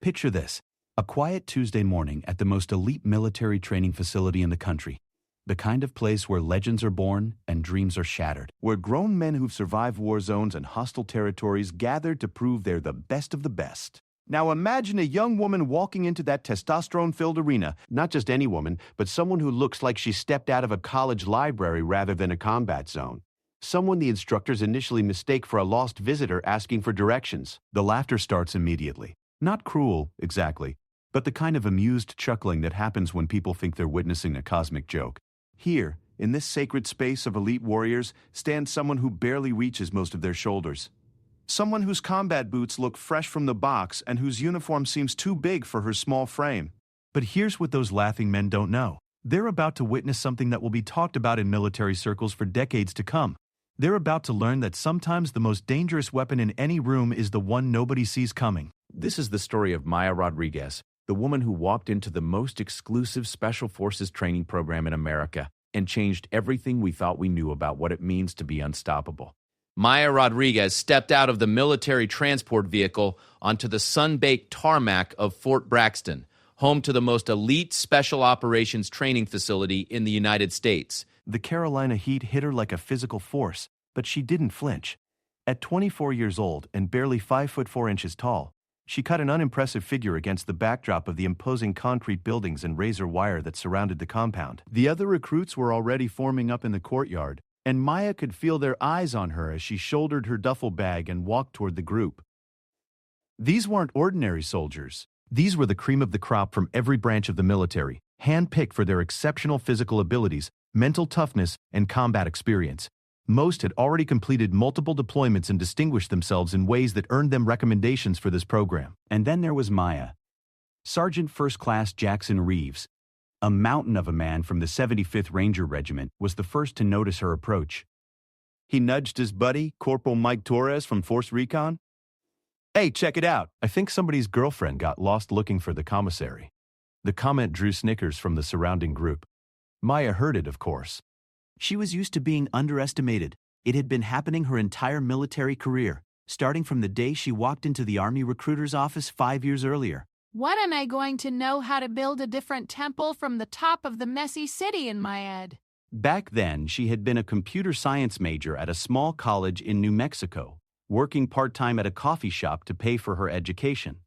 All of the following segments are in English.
Picture this, a quiet Tuesday morning at the most elite military training facility in the country. The kind of place where legends are born and dreams are shattered. Where grown men who've survived war zones and hostile territories gather to prove they're the best of the best. Now imagine a young woman walking into that testosterone-filled arena, not just any woman, but someone who looks like she stepped out of a college library rather than a combat zone. Someone the instructors initially mistake for a lost visitor asking for directions. The laughter starts immediately. Not cruel, exactly, but the kind of amused chuckling that happens when people think they're witnessing a cosmic joke. Here, in this sacred space of elite warriors, stands someone who barely reaches most of their shoulders. Someone whose combat boots look fresh from the box and whose uniform seems too big for her small frame. But here's what those laughing men don't know. They're about to witness something that will be talked about in military circles for decades to come. They're about to learn that sometimes the most dangerous weapon in any room is the one nobody sees coming. This is the story of Maya Rodriguez, the woman who walked into the most exclusive Special Forces training program in America and changed everything we thought we knew about what it means to be unstoppable. Maya Rodriguez stepped out of the military transport vehicle onto the sun-baked tarmac of Fort Braxton, home to the most elite special operations training facility in the United States. The Carolina heat hit her like a physical force, but she didn't flinch. At 24 years old and barely 5 foot 4 inches tall, she cut an unimpressive figure against the backdrop of the imposing concrete buildings and razor wire that surrounded the compound. The other recruits were already forming up in the courtyard, and Maya could feel their eyes on her as she shouldered her duffel bag and walked toward the group. These weren't ordinary soldiers. These were the cream of the crop from every branch of the military, handpicked for their exceptional physical abilities, mental toughness, and combat experience. Most had already completed multiple deployments and distinguished themselves in ways that earned them recommendations for this program. And then there was Maya. Sergeant First Class Jackson Reeves, a mountain of a man from the 75th Ranger Regiment, was the first to notice her approach. He nudged his buddy, Corporal Mike Torres from Force Recon. "Hey, check it out. I think somebody's girlfriend got lost looking for the commissary." The comment drew snickers from the surrounding group. Maya heard it, of course. She was used to being underestimated. It had been happening her entire military career, starting from the day she walked into the Army recruiter's office 5 years earlier. When am I going to know how to build a different temple from the top of the messy city in my head? Back then, she had been a computer science major at a small college in New Mexico, working part-time at a coffee shop to pay for her education.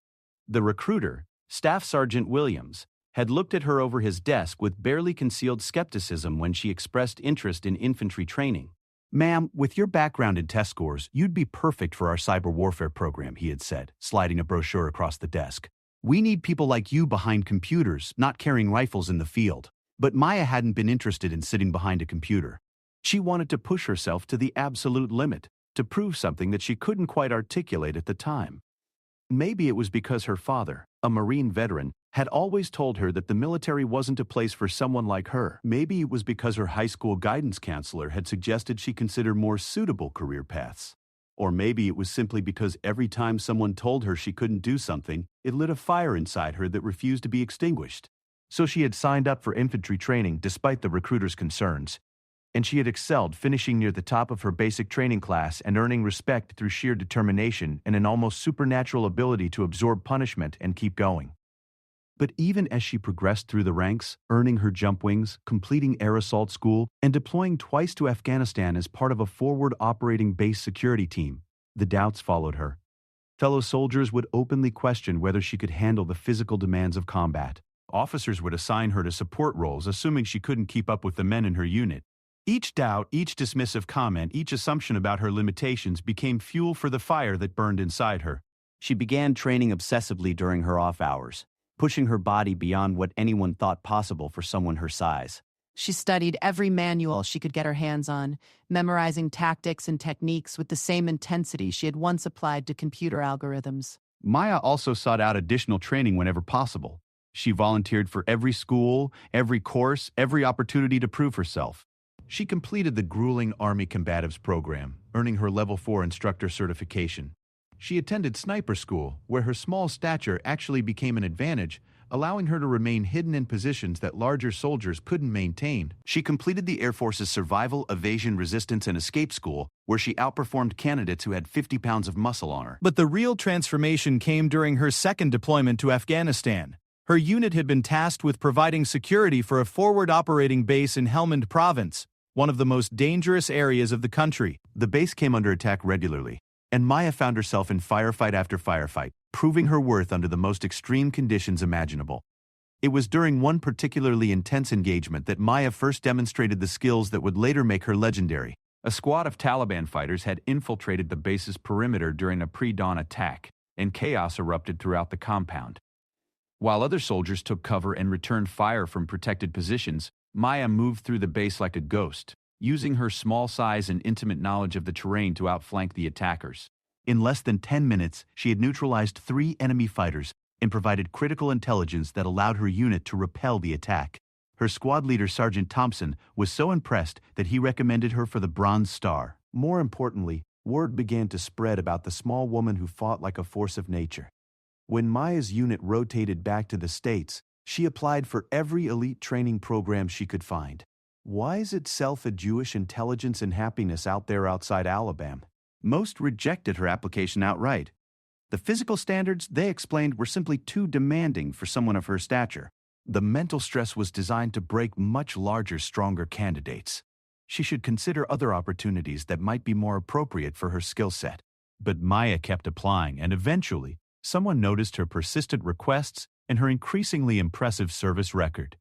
The recruiter, Staff Sergeant Williams, had looked at her over his desk with barely concealed skepticism when she expressed interest in infantry training. "Ma'am, with your background in test scores, you'd be perfect for our cyber warfare program," he had said, sliding a brochure across the desk. "We need people like you behind computers, not carrying rifles in the field." But Maya hadn't been interested in sitting behind a computer. She wanted to push herself to the absolute limit, to prove something that she couldn't quite articulate at the time. Maybe it was because her father, a Marine veteran, had always told her that the military wasn't a place for someone like her. Maybe it was because her high school guidance counselor had suggested she consider more suitable career paths. Or maybe it was simply because every time someone told her she couldn't do something, it lit a fire inside her that refused to be extinguished. So she had signed up for infantry training despite the recruiter's concerns. And she had excelled, finishing near the top of her basic training class and earning respect through sheer determination and an almost supernatural ability to absorb punishment and keep going. But even as she progressed through the ranks, earning her jump wings, completing air assault school, and deploying twice to Afghanistan as part of a forward operating base security team, the doubts followed her. Fellow soldiers would openly question whether she could handle the physical demands of combat. Officers would assign her to support roles, assuming she couldn't keep up with the men in her unit. Each doubt, each dismissive comment, each assumption about her limitations became fuel for the fire that burned inside her. She began training obsessively during her off hours, pushing her body beyond what anyone thought possible for someone her size. She studied every manual she could get her hands on, memorizing tactics and techniques with the same intensity she had once applied to computer algorithms. Maya also sought out additional training whenever possible. She volunteered for every school, every course, every opportunity to prove herself. She completed the grueling Army Combatives program, earning her Level 4 instructor certification. She attended sniper school, where her small stature actually became an advantage, allowing her to remain hidden in positions that larger soldiers couldn't maintain. She completed the Air Force's Survival, Evasion, Resistance, and Escape School, where she outperformed candidates who had 50 pounds of muscle on her. But the real transformation came during her second deployment to Afghanistan. Her unit had been tasked with providing security for a forward operating base in Helmand Province, one of the most dangerous areas of the country. The base came under attack regularly, and Maya found herself in firefight after firefight, proving her worth under the most extreme conditions imaginable. It was during one particularly intense engagement that Maya first demonstrated the skills that would later make her legendary. A squad of Taliban fighters had infiltrated the base's perimeter during a pre-dawn attack, and chaos erupted throughout the compound. While other soldiers took cover and returned fire from protected positions, Maya moved through the base like a ghost, using her small size and intimate knowledge of the terrain to outflank the attackers. In less than 10 minutes, she had neutralized 3 enemy fighters and provided critical intelligence that allowed her unit to repel the attack. Her squad leader, Sergeant Thompson, was so impressed that he recommended her for the Bronze Star. More importantly, word began to spread about the small woman who fought like a force of nature. When Maya's unit rotated back to the States, she applied for every elite training program she could find. Why is itself a Jewish intelligence and happiness out there outside Alabama? Most rejected her application outright. The physical standards, they explained, were simply too demanding for someone of her stature. The mental stress was designed to break much larger, stronger candidates. She should consider other opportunities that might be more appropriate for her skill set. But Maya kept applying, and eventually, someone noticed her persistent requests and her increasingly impressive service record.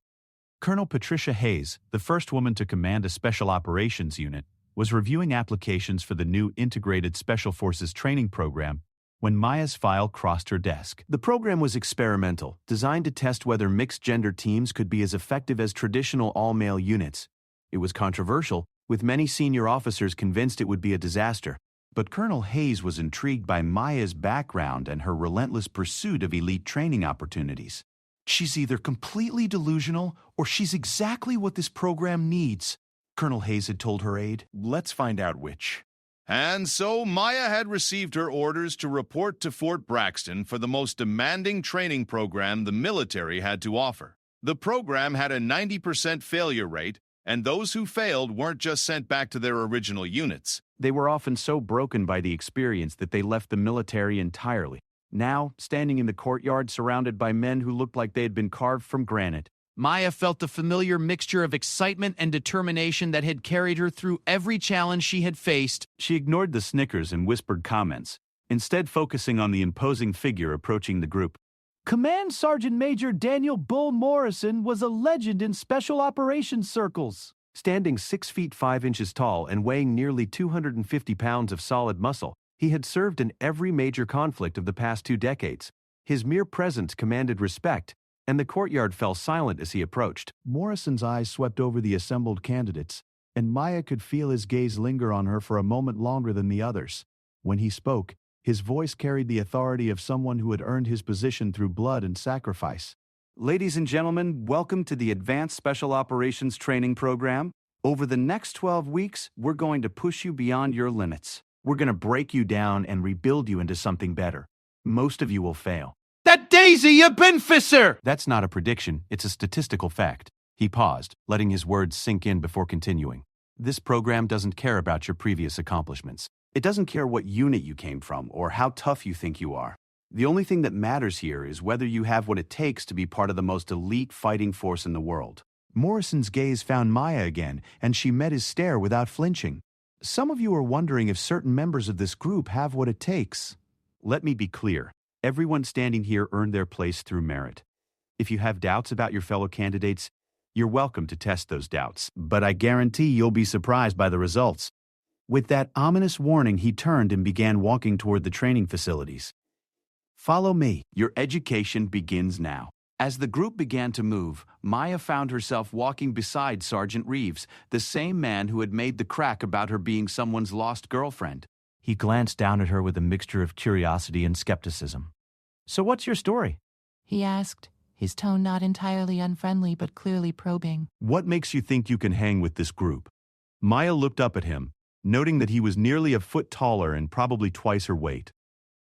Colonel Patricia Hayes, the first woman to command a special operations unit, was reviewing applications for the new Integrated Special Forces Training Program when Maya's file crossed her desk. The program was experimental, designed to test whether mixed-gender teams could be as effective as traditional all-male units. It was controversial, with many senior officers convinced it would be a disaster. But Colonel Hayes was intrigued by Maya's background and her relentless pursuit of elite training opportunities. She's either completely delusional or she's exactly what this program needs, Colonel Hayes had told her aide. Let's find out which. And so Maya had received her orders to report to Fort Braxton for the most demanding training program the military had to offer. The program had a 90% failure rate, and those who failed weren't just sent back to their original units. They were often so broken by the experience that they left the military entirely. Now, standing in the courtyard surrounded by men who looked like they had been carved from granite, Maya felt the familiar mixture of excitement and determination that had carried her through every challenge she had faced. She ignored the snickers and whispered comments, instead focusing on the imposing figure approaching the group. Command Sergeant Major Daniel Bull Morrison was a legend in special operations circles. Standing 6 feet 5 inches tall and weighing nearly 250 pounds of solid muscle, he had served in every major conflict of the past 2 decades. His mere presence commanded respect, and the courtyard fell silent as he approached. Morrison's eyes swept over the assembled candidates, and Maya could feel his gaze linger on her for a moment longer than the others. When he spoke, his voice carried the authority of someone who had earned his position through blood and sacrifice. Ladies and gentlemen, welcome to the Advanced Special Operations Training Program. Over the next 12 weeks, we're going to push you beyond your limits. We're going to break you down and rebuild you into something better. Most of you will fail. That Daisy, you Binfisser! That's not a prediction, it's a statistical fact. He paused, letting his words sink in before continuing. This program doesn't care about your previous accomplishments. It doesn't care what unit you came from or how tough you think you are. The only thing that matters here is whether you have what it takes to be part of the most elite fighting force in the world. Morrison's gaze found Maya again, and she met his stare without flinching. Some of you are wondering if certain members of this group have what it takes. Let me be clear. Everyone standing here earned their place through merit. If you have doubts about your fellow candidates, you're welcome to test those doubts, but I guarantee you'll be surprised by the results. With that ominous warning, he turned and began walking toward the training facilities. Follow me. Your education begins now. As the group began to move, Maya found herself walking beside Sergeant Reeves, the same man who had made the crack about her being someone's lost girlfriend. He glanced down at her with a mixture of curiosity and skepticism. So what's your story? He asked, his tone not entirely unfriendly but clearly probing. What makes you think you can hang with this group? Maya looked up at him, noting that he was nearly a foot taller and probably twice her weight.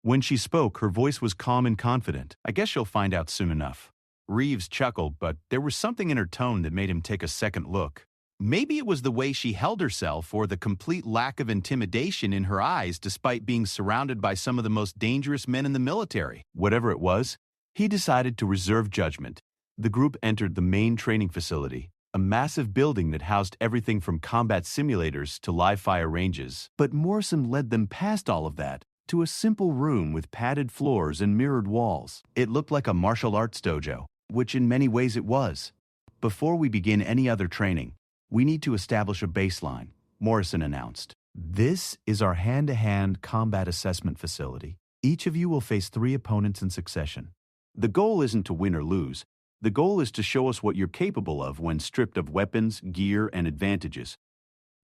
When she spoke, her voice was calm and confident. I guess you'll find out soon enough. Reeves chuckled, but there was something in her tone that made him take a second look. Maybe it was the way she held herself or the complete lack of intimidation in her eyes despite being surrounded by some of the most dangerous men in the military. Whatever it was, he decided to reserve judgment. The group entered the main training facility, a massive building that housed everything from combat simulators to live fire ranges. But Morrison led them past all of that to a simple room with padded floors and mirrored walls. It looked like a martial arts dojo, which in many ways it was. Before we begin any other training, we need to establish a baseline, Morrison announced. This is our hand-to-hand combat assessment facility. Each of you will face 3 opponents in succession. The goal isn't to win or lose. The goal is to show us what you're capable of when stripped of weapons, gear, and advantages.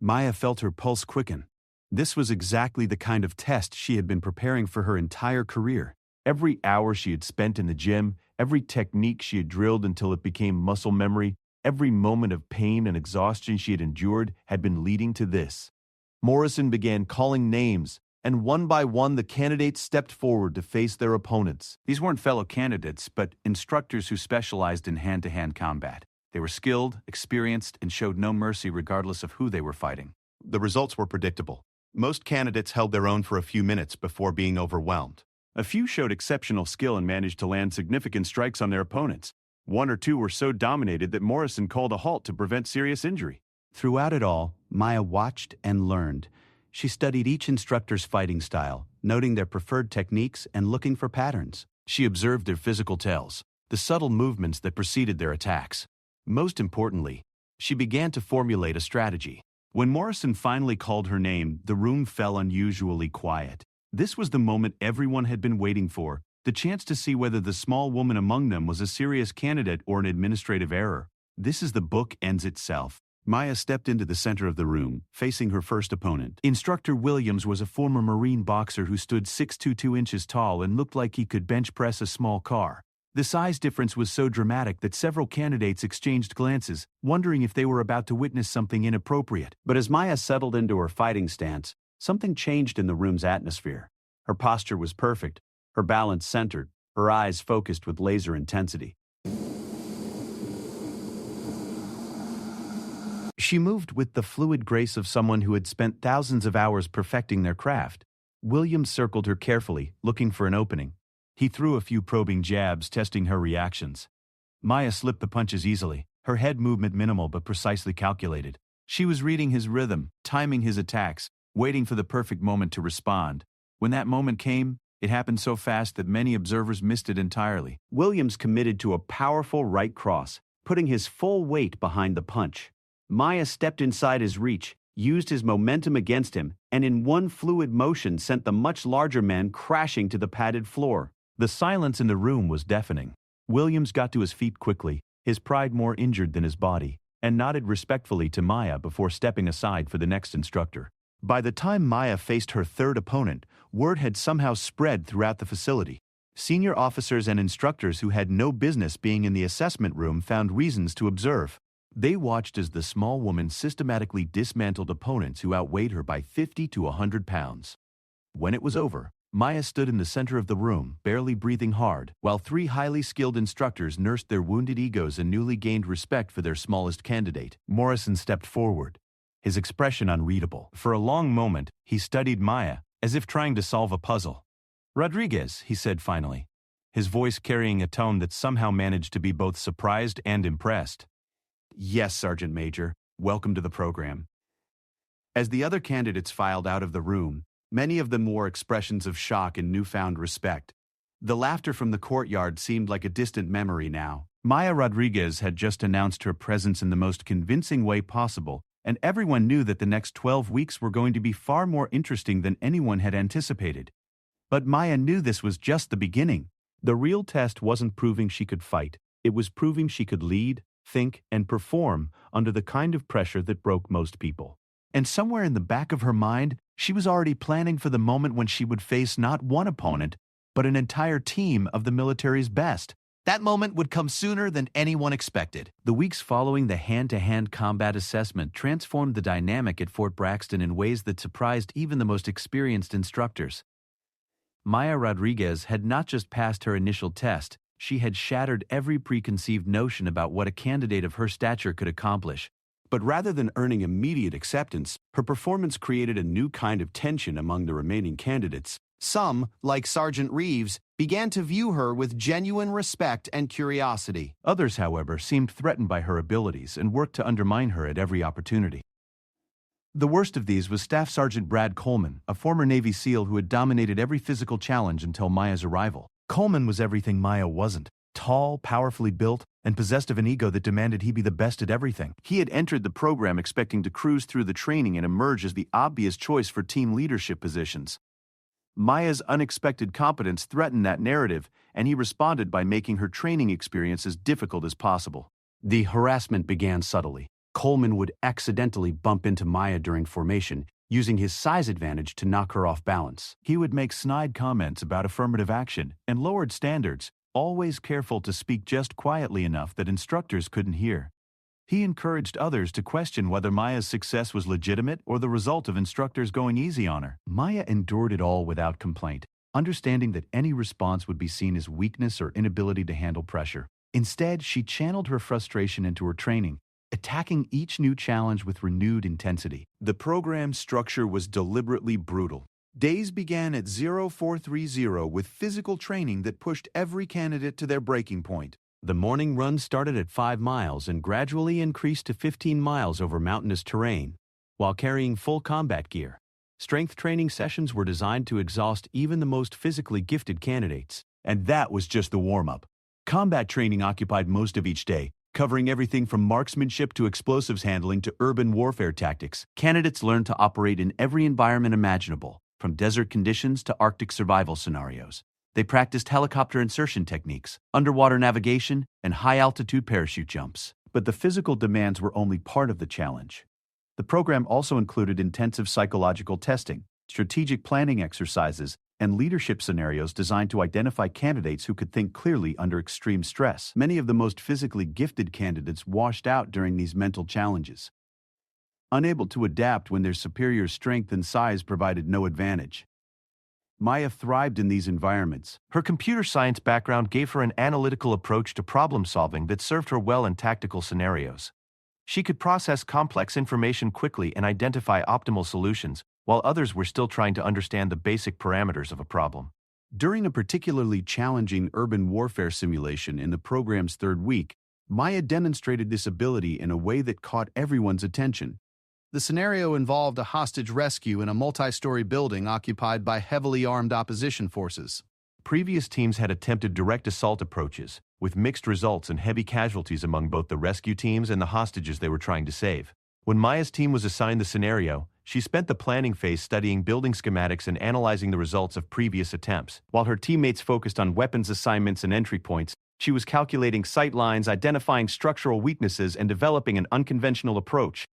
Maya felt her pulse quicken. This was exactly the kind of test she had been preparing for her entire career. Every hour she had spent in the gym, every technique she had drilled until it became muscle memory, every moment of pain and exhaustion she had endured had been leading to this. Morrison began calling names, and one by one the candidates stepped forward to face their opponents. These weren't fellow candidates, but instructors who specialized in hand-to-hand combat. They were skilled, experienced, and showed no mercy regardless of who they were fighting. The results were predictable. Most candidates held their own for a few minutes before being overwhelmed. A few showed exceptional skill and managed to land significant strikes on their opponents. 1 or 2 were so dominated that Morrison called a halt to prevent serious injury. Throughout it all, Maya watched and learned. She studied each instructor's fighting style, noting their preferred techniques and looking for patterns. She observed their physical tells, the subtle movements that preceded their attacks. Most importantly, she began to formulate a strategy. When Morrison finally called her name, the room fell unusually quiet. This was the moment everyone had been waiting for, the chance to see whether the small woman among them was a serious candidate or an administrative error. This is the book ends itself. Maya stepped into the center of the room, facing her first opponent. Instructor Williams was a former Marine boxer who stood 6'2" inches tall and looked like he could bench press a small car. The size difference was so dramatic that several candidates exchanged glances, wondering if they were about to witness something inappropriate. But as Maya settled into her fighting stance, something changed in the room's atmosphere. Her posture was perfect, her balance centered, her eyes focused with laser intensity. She moved with the fluid grace of someone who had spent thousands of hours perfecting their craft. Williams circled her carefully, looking for an opening. He threw a few probing jabs, testing her reactions. Maya slipped the punches easily, her head movement minimal but precisely calculated. She was reading his rhythm, timing his attacks, waiting for the perfect moment to respond. When that moment came, it happened so fast that many observers missed it entirely. Williams committed to a powerful right cross, putting his full weight behind the punch. Maya stepped inside his reach, used his momentum against him, and in one fluid motion sent the much larger man crashing to the padded floor. The silence in the room was deafening. Williams got to his feet quickly, his pride more injured than his body, and nodded respectfully to Maya before stepping aside for the next instructor. By the time Maya faced her third opponent, word had somehow spread throughout the facility. Senior officers and instructors who had no business being in the assessment room found reasons to observe. They watched as the small woman systematically dismantled opponents who outweighed her by 50 to 100 pounds. When it was over, Maya stood in the center of the room, barely breathing hard, while 3 highly skilled instructors nursed their wounded egos and newly gained respect for their smallest candidate. Morrison stepped forward, his expression unreadable. For a long moment, he studied Maya, as if trying to solve a puzzle. "Rodriguez," he said finally, his voice carrying a tone that somehow managed to be both surprised and impressed. "Yes, Sergeant Major. Welcome to the program." As the other candidates filed out of the room, many of them wore expressions of shock and newfound respect. The laughter from the courtyard seemed like a distant memory now. Maya Rodriguez had just announced her presence in the most convincing way possible, and everyone knew that the next 12 weeks were going to be far more interesting than anyone had anticipated. But Maya knew this was just the beginning. The real test wasn't proving she could fight. It was proving she could lead, think, and perform under the kind of pressure that broke most people. And somewhere in the back of her mind, she was already planning for the moment when she would face not one opponent, but an entire team of the military's best. That moment would come sooner than anyone expected. The weeks following the hand-to-hand combat assessment transformed the dynamic at Fort Braxton in ways that surprised even the most experienced instructors. Maya Rodriguez had not just passed her initial test, She had shattered every preconceived notion about what a candidate of her stature could accomplish. But rather than earning immediate acceptance, her performance created a new kind of tension among the remaining candidates. Some, like Sergeant Reeves, began to view her with genuine respect and curiosity. Others, however, seemed threatened by her abilities and worked to undermine her at every opportunity. The worst of these was Staff Sergeant Brad Coleman, a former Navy SEAL who had dominated every physical challenge until Maya's arrival. Coleman was everything Maya wasn't: tall, powerfully built, and possessed of an ego that demanded he be the best at everything. He had entered the program expecting to cruise through the training and emerge as the obvious choice for team leadership positions. Maya's unexpected competence threatened that narrative, and he responded by making her training experience as difficult as possible. The harassment began subtly. Coleman would accidentally bump into Maya during formation, using his size advantage to knock her off balance. He would make snide comments about affirmative action and lowered standards, always careful to speak just quietly enough that instructors couldn't hear. He encouraged others to question whether Maya's success was legitimate or the result of instructors going easy on her. Maya endured it all without complaint, understanding that any response would be seen as weakness or inability to handle pressure. Instead, she channeled her frustration into her training, attacking each new challenge with renewed intensity. The program's structure was deliberately brutal. Days began at 0430 with physical training that pushed every candidate to their breaking point. The morning run started at 5 miles and gradually increased to 15 miles over mountainous terrain, while carrying full combat gear. Strength training sessions were designed to exhaust even the most physically gifted candidates. And that was just the warm-up. Combat training occupied most of each day, covering everything from marksmanship to explosives handling to urban warfare tactics. Candidates learned to operate in every environment imaginable, from desert conditions to Arctic survival scenarios. They practiced helicopter insertion techniques, underwater navigation, and high-altitude parachute jumps. But the physical demands were only part of the challenge. The program also included intensive psychological testing, strategic planning exercises, and leadership scenarios designed to identify candidates who could think clearly under extreme stress. Many of the most physically gifted candidates washed out during these mental challenges, unable to adapt when their superior strength and size provided no advantage. Maya thrived in these environments. Her computer science background gave her an analytical approach to problem solving that served her well in tactical scenarios. She could process complex information quickly and identify optimal solutions, while others were still trying to understand the basic parameters of a problem. During a particularly challenging urban warfare simulation in the program's third week, Maya demonstrated this ability in a way that caught everyone's attention. The scenario involved a hostage rescue in a multi-story building occupied by heavily armed opposition forces. Previous teams had attempted direct assault approaches, with mixed results and heavy casualties among both the rescue teams and the hostages they were trying to save. When Maya's team was assigned the scenario, she spent the planning phase studying building schematics and analyzing the results of previous attempts. While her teammates focused on weapons assignments and entry points, she was calculating sight lines, identifying structural weaknesses, and developing an unconventional approach.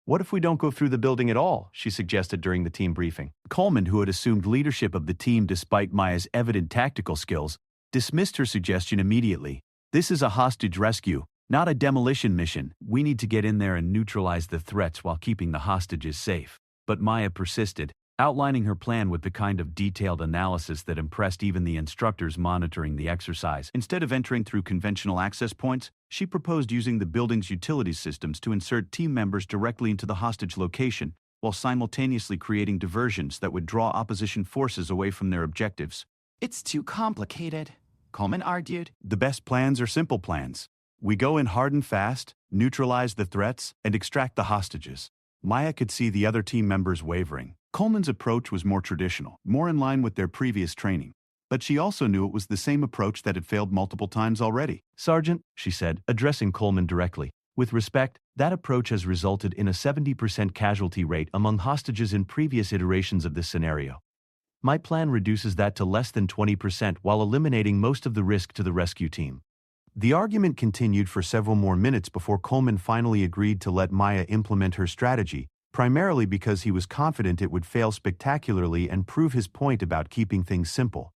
"What if we don't go through the building at all?" she suggested during the team briefing. Coleman, who had assumed leadership of the team despite Maya's evident tactical skills, dismissed her suggestion immediately. "This is a hostage rescue, not a demolition mission. We need to get in there and neutralize the threats while keeping the hostages safe." But Maya persisted, outlining her plan with the kind of detailed analysis that impressed even the instructors monitoring the exercise. Instead of entering through conventional access points, she proposed using the building's utility systems to insert team members directly into the hostage location, while simultaneously creating diversions that would draw opposition forces away from their objectives. "It's too complicated," Coleman argued. "The best plans are simple plans. We go in hard and fast, neutralize the threats, and extract the hostages." Maya could see the other team members wavering. Coleman's approach was more traditional, more in line with their previous training. But she also knew it was the same approach that had failed multiple times already. "Sergeant," she said, addressing Coleman directly, "with respect, that approach has resulted in a 70% casualty rate among hostages in previous iterations of this scenario. My plan reduces that to less than 20% while eliminating most of the risk to the rescue team." The argument continued for several more minutes before Coleman finally agreed to let Maya implement her strategy, primarily because he was confident it would fail spectacularly and prove his point about keeping things simple.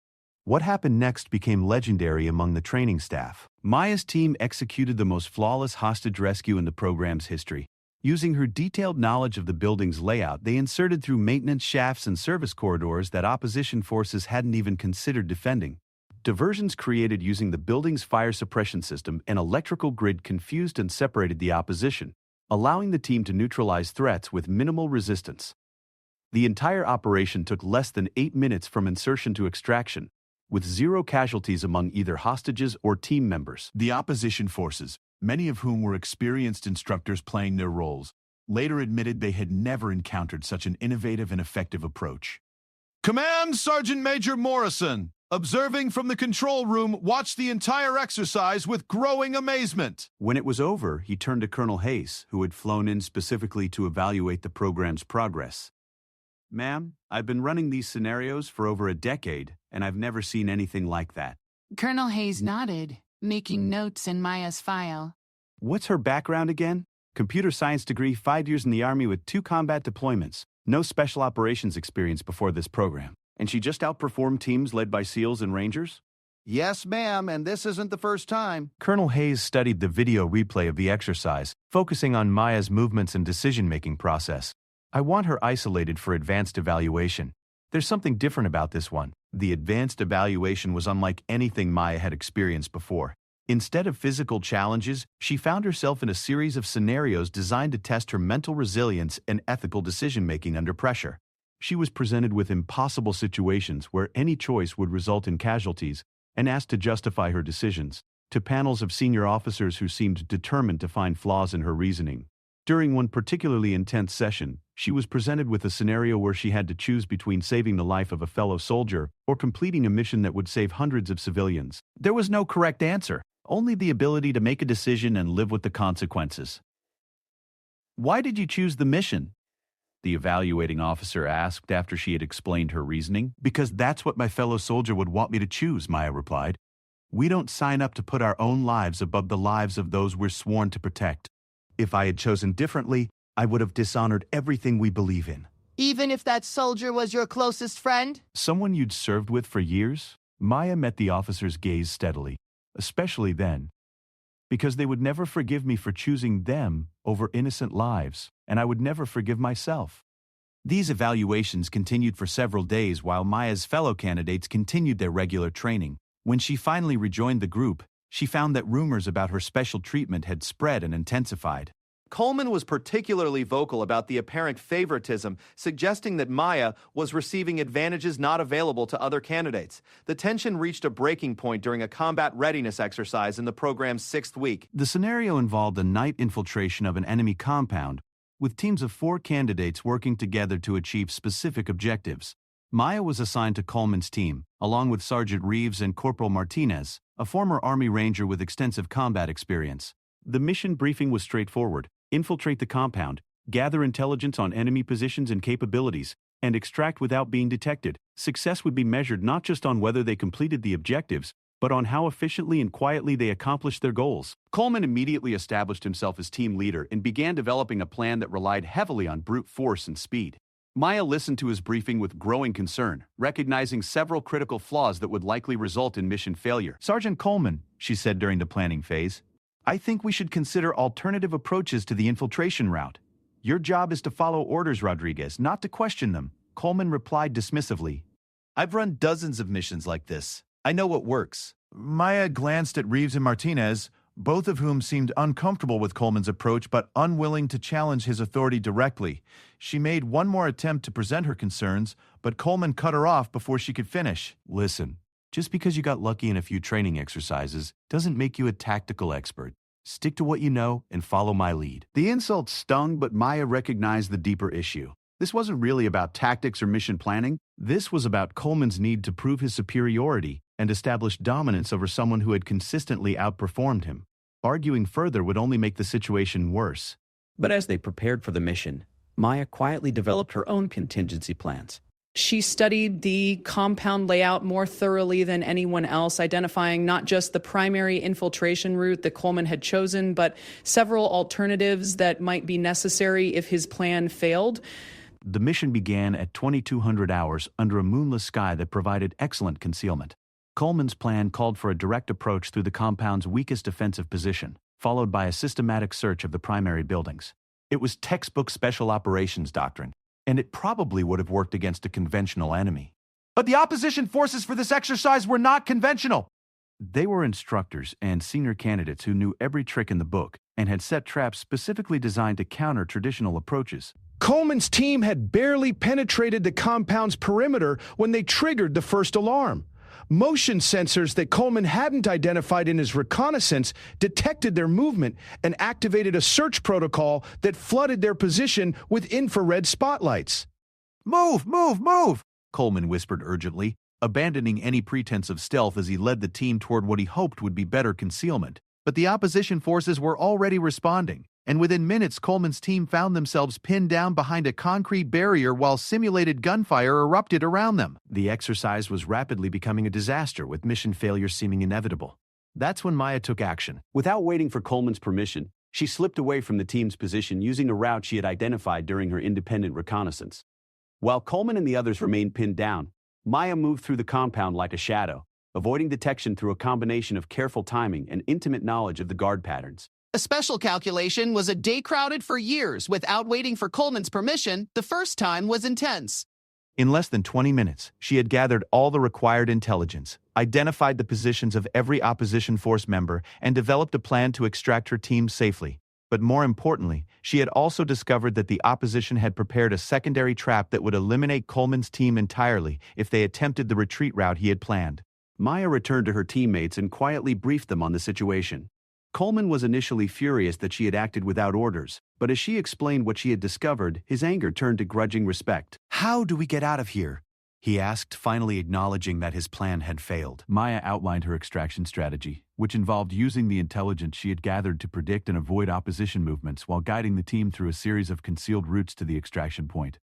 What happened next became legendary among the training staff. Maya's team executed the most flawless hostage rescue in the program's history. Using her detailed knowledge of the building's layout, they inserted through maintenance shafts and service corridors that opposition forces hadn't even considered defending. Diversions created using the building's fire suppression system and electrical grid confused and separated the opposition, allowing the team to neutralize threats with minimal resistance. The entire operation took less than 8 minutes from insertion to extraction, with 0 casualties among either hostages or team members. The opposition forces, many of whom were experienced instructors playing their roles, later admitted they had never encountered such an innovative and effective approach. Command Sergeant Major Morrison, observing from the control room, watched the entire exercise with growing amazement. When it was over, he turned to Colonel Hayes, who had flown in specifically to evaluate the program's progress. Ma'am, I've been running these scenarios for over a decade, and I've never seen anything like that. Colonel Hayes nodded, making notes in Maya's file. What's her background again? Computer science degree, 5 years in the Army with 2 combat deployments, no special operations experience before this program. And she just outperformed teams led by SEALs and Rangers? Yes, ma'am, and this isn't the first time. Colonel Hayes studied the video replay of the exercise, focusing on Maya's movements and decision-making process. I want her isolated for advanced evaluation. There's something different about this one. The advanced evaluation was unlike anything Maya had experienced before. Instead of physical challenges, she found herself in a series of scenarios designed to test her mental resilience and ethical decision-making under pressure. She was presented with impossible situations where any choice would result in casualties and asked to justify her decisions, to panels of senior officers who seemed determined to find flaws in her reasoning. During one particularly intense session, she was presented with a scenario where she had to choose between saving the life of a fellow soldier or completing a mission that would save hundreds of civilians. There was no correct answer, only the ability to make a decision and live with the consequences. Why did you choose the mission? The evaluating officer asked after she had explained her reasoning. Because that's what my fellow soldier would want me to choose, Maya replied. We don't sign up to put our own lives above the lives of those we're sworn to protect. If I had chosen differently, I would have dishonored everything we believe in. Even if that soldier was your closest friend? Someone you'd served with for years? Maya met the officer's gaze steadily, especially then, because they would never forgive me for choosing them over innocent lives, and I would never forgive myself. These evaluations continued for several days while Maya's fellow candidates continued their regular training. When she finally rejoined the group, she found that rumors about her special treatment had spread and intensified. Coleman was particularly vocal about the apparent favoritism, suggesting that Maya was receiving advantages not available to other candidates. The tension reached a breaking point during a combat readiness exercise in the program's 6th week. The scenario involved a night infiltration of an enemy compound, with teams of 4 candidates working together to achieve specific objectives. Maya was assigned to Coleman's team, along with Sergeant Reeves and Corporal Martinez, a former Army Ranger with extensive combat experience. The mission briefing was straightforward: infiltrate the compound, gather intelligence on enemy positions and capabilities, and extract without being detected. Success would be measured not just on whether they completed the objectives, but on how efficiently and quietly they accomplished their goals. Coleman immediately established himself as team leader and began developing a plan that relied heavily on brute force and speed. Maya listened to his briefing with growing concern, recognizing several critical flaws that would likely result in mission failure. Sergeant Coleman, she said during the planning phase, I think we should consider alternative approaches to the infiltration route. Your job is to follow orders, Rodriguez, not to question them. Coleman replied dismissively. I've run dozens of missions like this. I know what works. Maya glanced at Reeves and Martinez, both of whom seemed uncomfortable with Coleman's approach but unwilling to challenge his authority directly. She made one more attempt to present her concerns, but Coleman cut her off before she could finish. Listen, just because you got lucky in a few training exercises doesn't make you a tactical expert. Stick to what you know and follow my lead. The insult stung, but Maya recognized the deeper issue. This wasn't really about tactics or mission planning. This was about Coleman's need to prove his superiority and establish dominance over someone who had consistently outperformed him. Arguing further would only make the situation worse. But as they prepared for the mission, Maya quietly developed her own contingency plans. She studied the compound layout more thoroughly than anyone else, identifying not just the primary infiltration route that Coleman had chosen, but several alternatives that might be necessary if his plan failed. The mission began at 2200 hours under a moonless sky that provided excellent concealment. Coleman's plan called for a direct approach through the compound's weakest defensive position, followed by a systematic search of the primary buildings. It was textbook special operations doctrine, and it probably would have worked against a conventional enemy. But the opposition forces for this exercise were not conventional. They were instructors and senior candidates who knew every trick in the book and had set traps specifically designed to counter traditional approaches. Coleman's team had barely penetrated the compound's perimeter when they triggered the first alarm. Motion sensors that Coleman hadn't identified in his reconnaissance detected their movement and activated a search protocol that flooded their position with infrared spotlights. Move, move, move, Coleman whispered urgently, abandoning any pretense of stealth as he led the team toward what he hoped would be better concealment. But the opposition forces were already responding, and within minutes Coleman's team found themselves pinned down behind a concrete barrier while simulated gunfire erupted around them. The exercise was rapidly becoming a disaster, with mission failure seeming inevitable. That's when Maya took action. Without waiting for Coleman's permission, she slipped away from the team's position using a route she had identified during her independent reconnaissance. While Coleman and the others remained pinned down, Maya moved through the compound like a shadow, avoiding detection through a combination of careful timing and intimate knowledge of the guard patterns. A special calculation was a day crowded for years without waiting for Coleman's permission. The first time was intense. In less than 20 minutes, she had gathered all the required intelligence, identified the positions of every opposition force member, and developed a plan to extract her team safely. But more importantly, she had also discovered that the opposition had prepared a secondary trap that would eliminate Coleman's team entirely if they attempted the retreat route he had planned. Maya returned to her teammates and quietly briefed them on the situation. Coleman was initially furious that she had acted without orders, but as she explained what she had discovered, his anger turned to grudging respect. "How do we get out of here?" he asked, finally acknowledging that his plan had failed. Maya outlined her extraction strategy, which involved using the intelligence she had gathered to predict and avoid opposition movements while guiding the team through a series of concealed routes to the extraction point.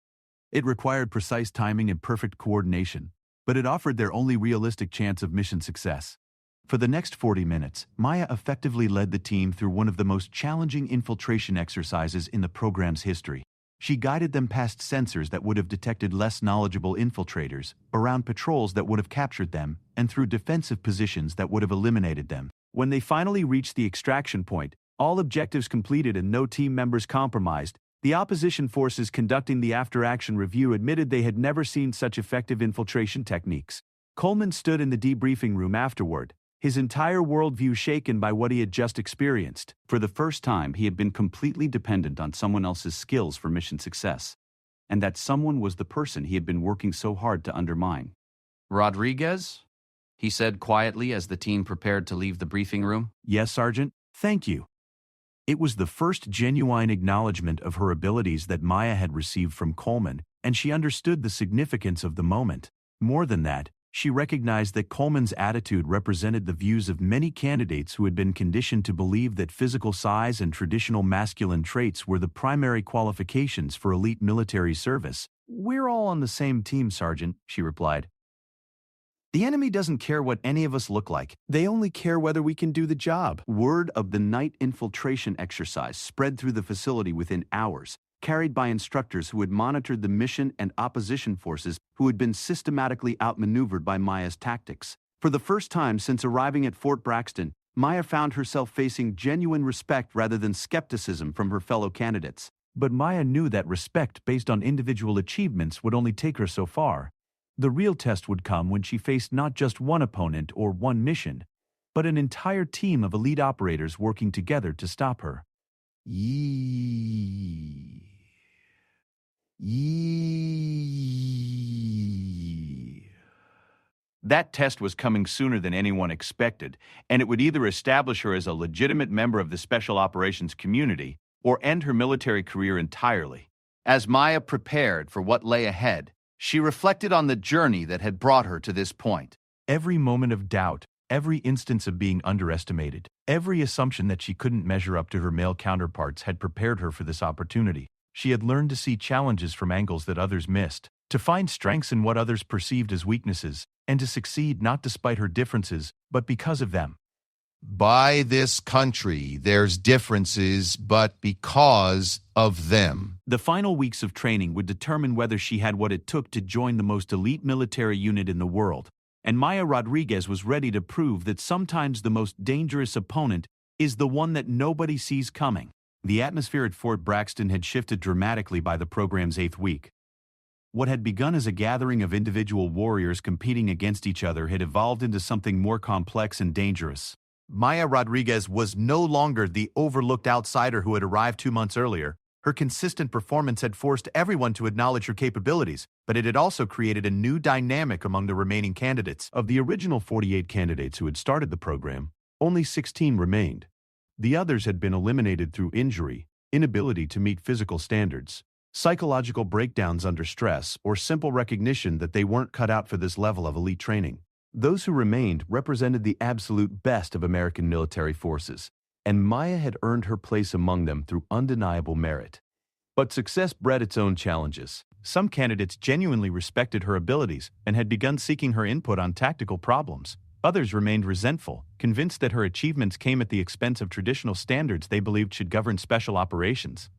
It required precise timing and perfect coordination, but it offered their only realistic chance of mission success. For the next 40 minutes, Maya effectively led the team through one of the most challenging infiltration exercises in the program's history. She guided them past sensors that would have detected less knowledgeable infiltrators, around patrols that would have captured them, and through defensive positions that would have eliminated them. When they finally reached the extraction point, all objectives completed and no team members compromised, the opposition forces conducting the after-action review admitted they had never seen such effective infiltration techniques. Coleman stood in the debriefing room afterward, his entire worldview shaken by what he had just experienced. For the first time, he had been completely dependent on someone else's skills for mission success. And that someone was the person he had been working so hard to undermine. "Rodriguez?" he said quietly as the team prepared to leave the briefing room. "Yes, Sergeant. Thank you." It was the first genuine acknowledgement of her abilities that Maya had received from Coleman, and she understood the significance of the moment. More than that, she recognized that Coleman's attitude represented the views of many candidates who had been conditioned to believe that physical size and traditional masculine traits were the primary qualifications for elite military service. "We're all on the same team, Sergeant," she replied. "The enemy doesn't care what any of us look like. They only care whether we can do the job." Word of the night infiltration exercise spread through the facility within hours, carried by instructors who had monitored the mission and opposition forces who had been systematically outmaneuvered by Maya's tactics. For the first time since arriving at Fort Braxton, Maya found herself facing genuine respect rather than skepticism from her fellow candidates. But Maya knew that respect based on individual achievements would only take her so far. The real test would come when she faced not just one opponent or one mission, but an entire team of elite operators working together to stop her. That test was coming sooner than anyone expected, and it would either establish her as a legitimate member of the Special Operations community or end her military career entirely. As Maya prepared for what lay ahead, she reflected on the journey that had brought her to this point. Every moment of doubt, every instance of being underestimated, every assumption that she couldn't measure up to her male counterparts had prepared her for this opportunity. She had learned to see challenges from angles that others missed, to find strengths in what others perceived as weaknesses, and to succeed not despite her differences, but because of them. By this country, there's differences, but because of them. The final weeks of training would determine whether she had what it took to join the most elite military unit in the world, and Maya Rodriguez was ready to prove that sometimes the most dangerous opponent is the one that nobody sees coming. The atmosphere at Fort Braxton had shifted dramatically by the program's 8th week. What had begun as a gathering of individual warriors competing against each other had evolved into something more complex and dangerous. Maya Rodriguez was no longer the overlooked outsider who had arrived 2 months earlier. Her consistent performance had forced everyone to acknowledge her capabilities, but it had also created a new dynamic among the remaining candidates. Of the original 48 candidates who had started the program, only 16 remained. The others had been eliminated through injury, inability to meet physical standards, psychological breakdowns under stress, or simple recognition that they weren't cut out for this level of elite training. Those who remained represented the absolute best of American military forces, and Maya had earned her place among them through undeniable merit. But success bred its own challenges. Some candidates genuinely respected her abilities and had begun seeking her input on tactical problems. Others remained resentful, convinced that her achievements came at the expense of traditional standards they believed should govern special operations.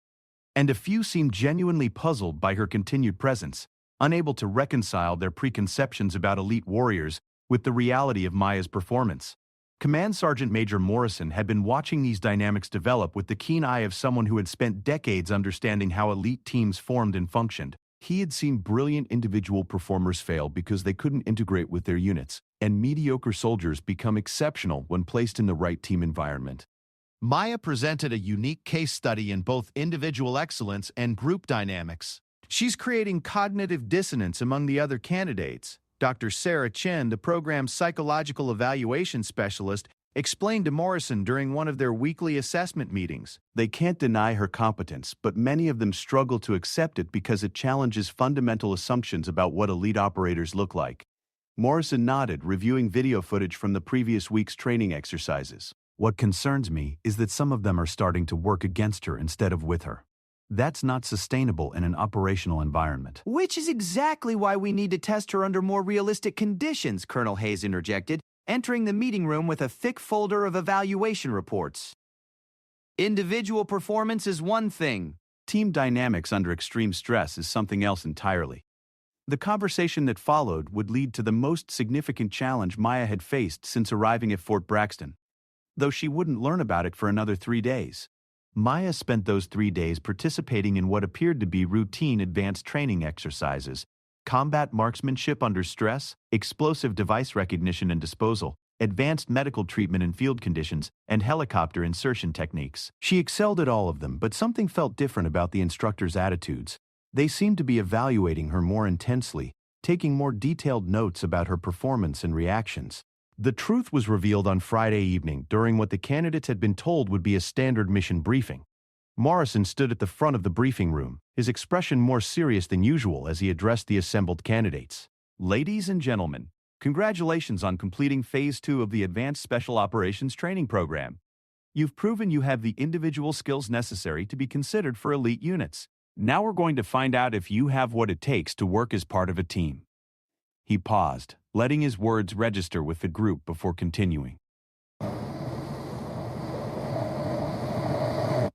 And a few seemed genuinely puzzled by her continued presence, unable to reconcile their preconceptions about elite warriors with the reality of Maya's performance. Command Sergeant Major Morrison had been watching these dynamics develop with the keen eye of someone who had spent decades understanding how elite teams formed and functioned. He had seen brilliant individual performers fail because they couldn't integrate with their units, and mediocre soldiers become exceptional when placed in the right team environment. Maya presented a unique case study in both individual excellence and group dynamics. She's creating cognitive dissonance among the other candidates. Dr. Sarah Chen, the program's psychological evaluation specialist, explained to Morrison during one of their weekly assessment meetings. They can't deny her competence, but many of them struggle to accept it because it challenges fundamental assumptions about what elite operators look like. Morrison nodded, reviewing video footage from the previous week's training exercises. What concerns me is that some of them are starting to work against her instead of with her. That's not sustainable in an operational environment. Which is exactly why we need to test her under more realistic conditions, Colonel Hayes interjected, entering the meeting room with a thick folder of evaluation reports. Individual performance is one thing. Team dynamics under extreme stress is something else entirely. The conversation that followed would lead to the most significant challenge Maya had faced since arriving at Fort Braxton, though she wouldn't learn about it for another 3 days. Maya spent those 3 days participating in what appeared to be routine advanced training exercises: combat marksmanship under stress, explosive device recognition and disposal, advanced medical treatment in field conditions, and helicopter insertion techniques. She excelled at all of them, but something felt different about the instructors' attitudes. They seemed to be evaluating her more intensely, taking more detailed notes about her performance and reactions. The truth was revealed on Friday evening during what the candidates had been told would be a standard mission briefing. Morrison stood at the front of the briefing room, his expression more serious than usual as he addressed the assembled candidates. Ladies and gentlemen, congratulations on completing Phase 2 of the Advanced Special Operations Training Program. You've proven you have the individual skills necessary to be considered for elite units. Now we're going to find out if you have what it takes to work as part of a team. He paused, letting his words register with the group before continuing.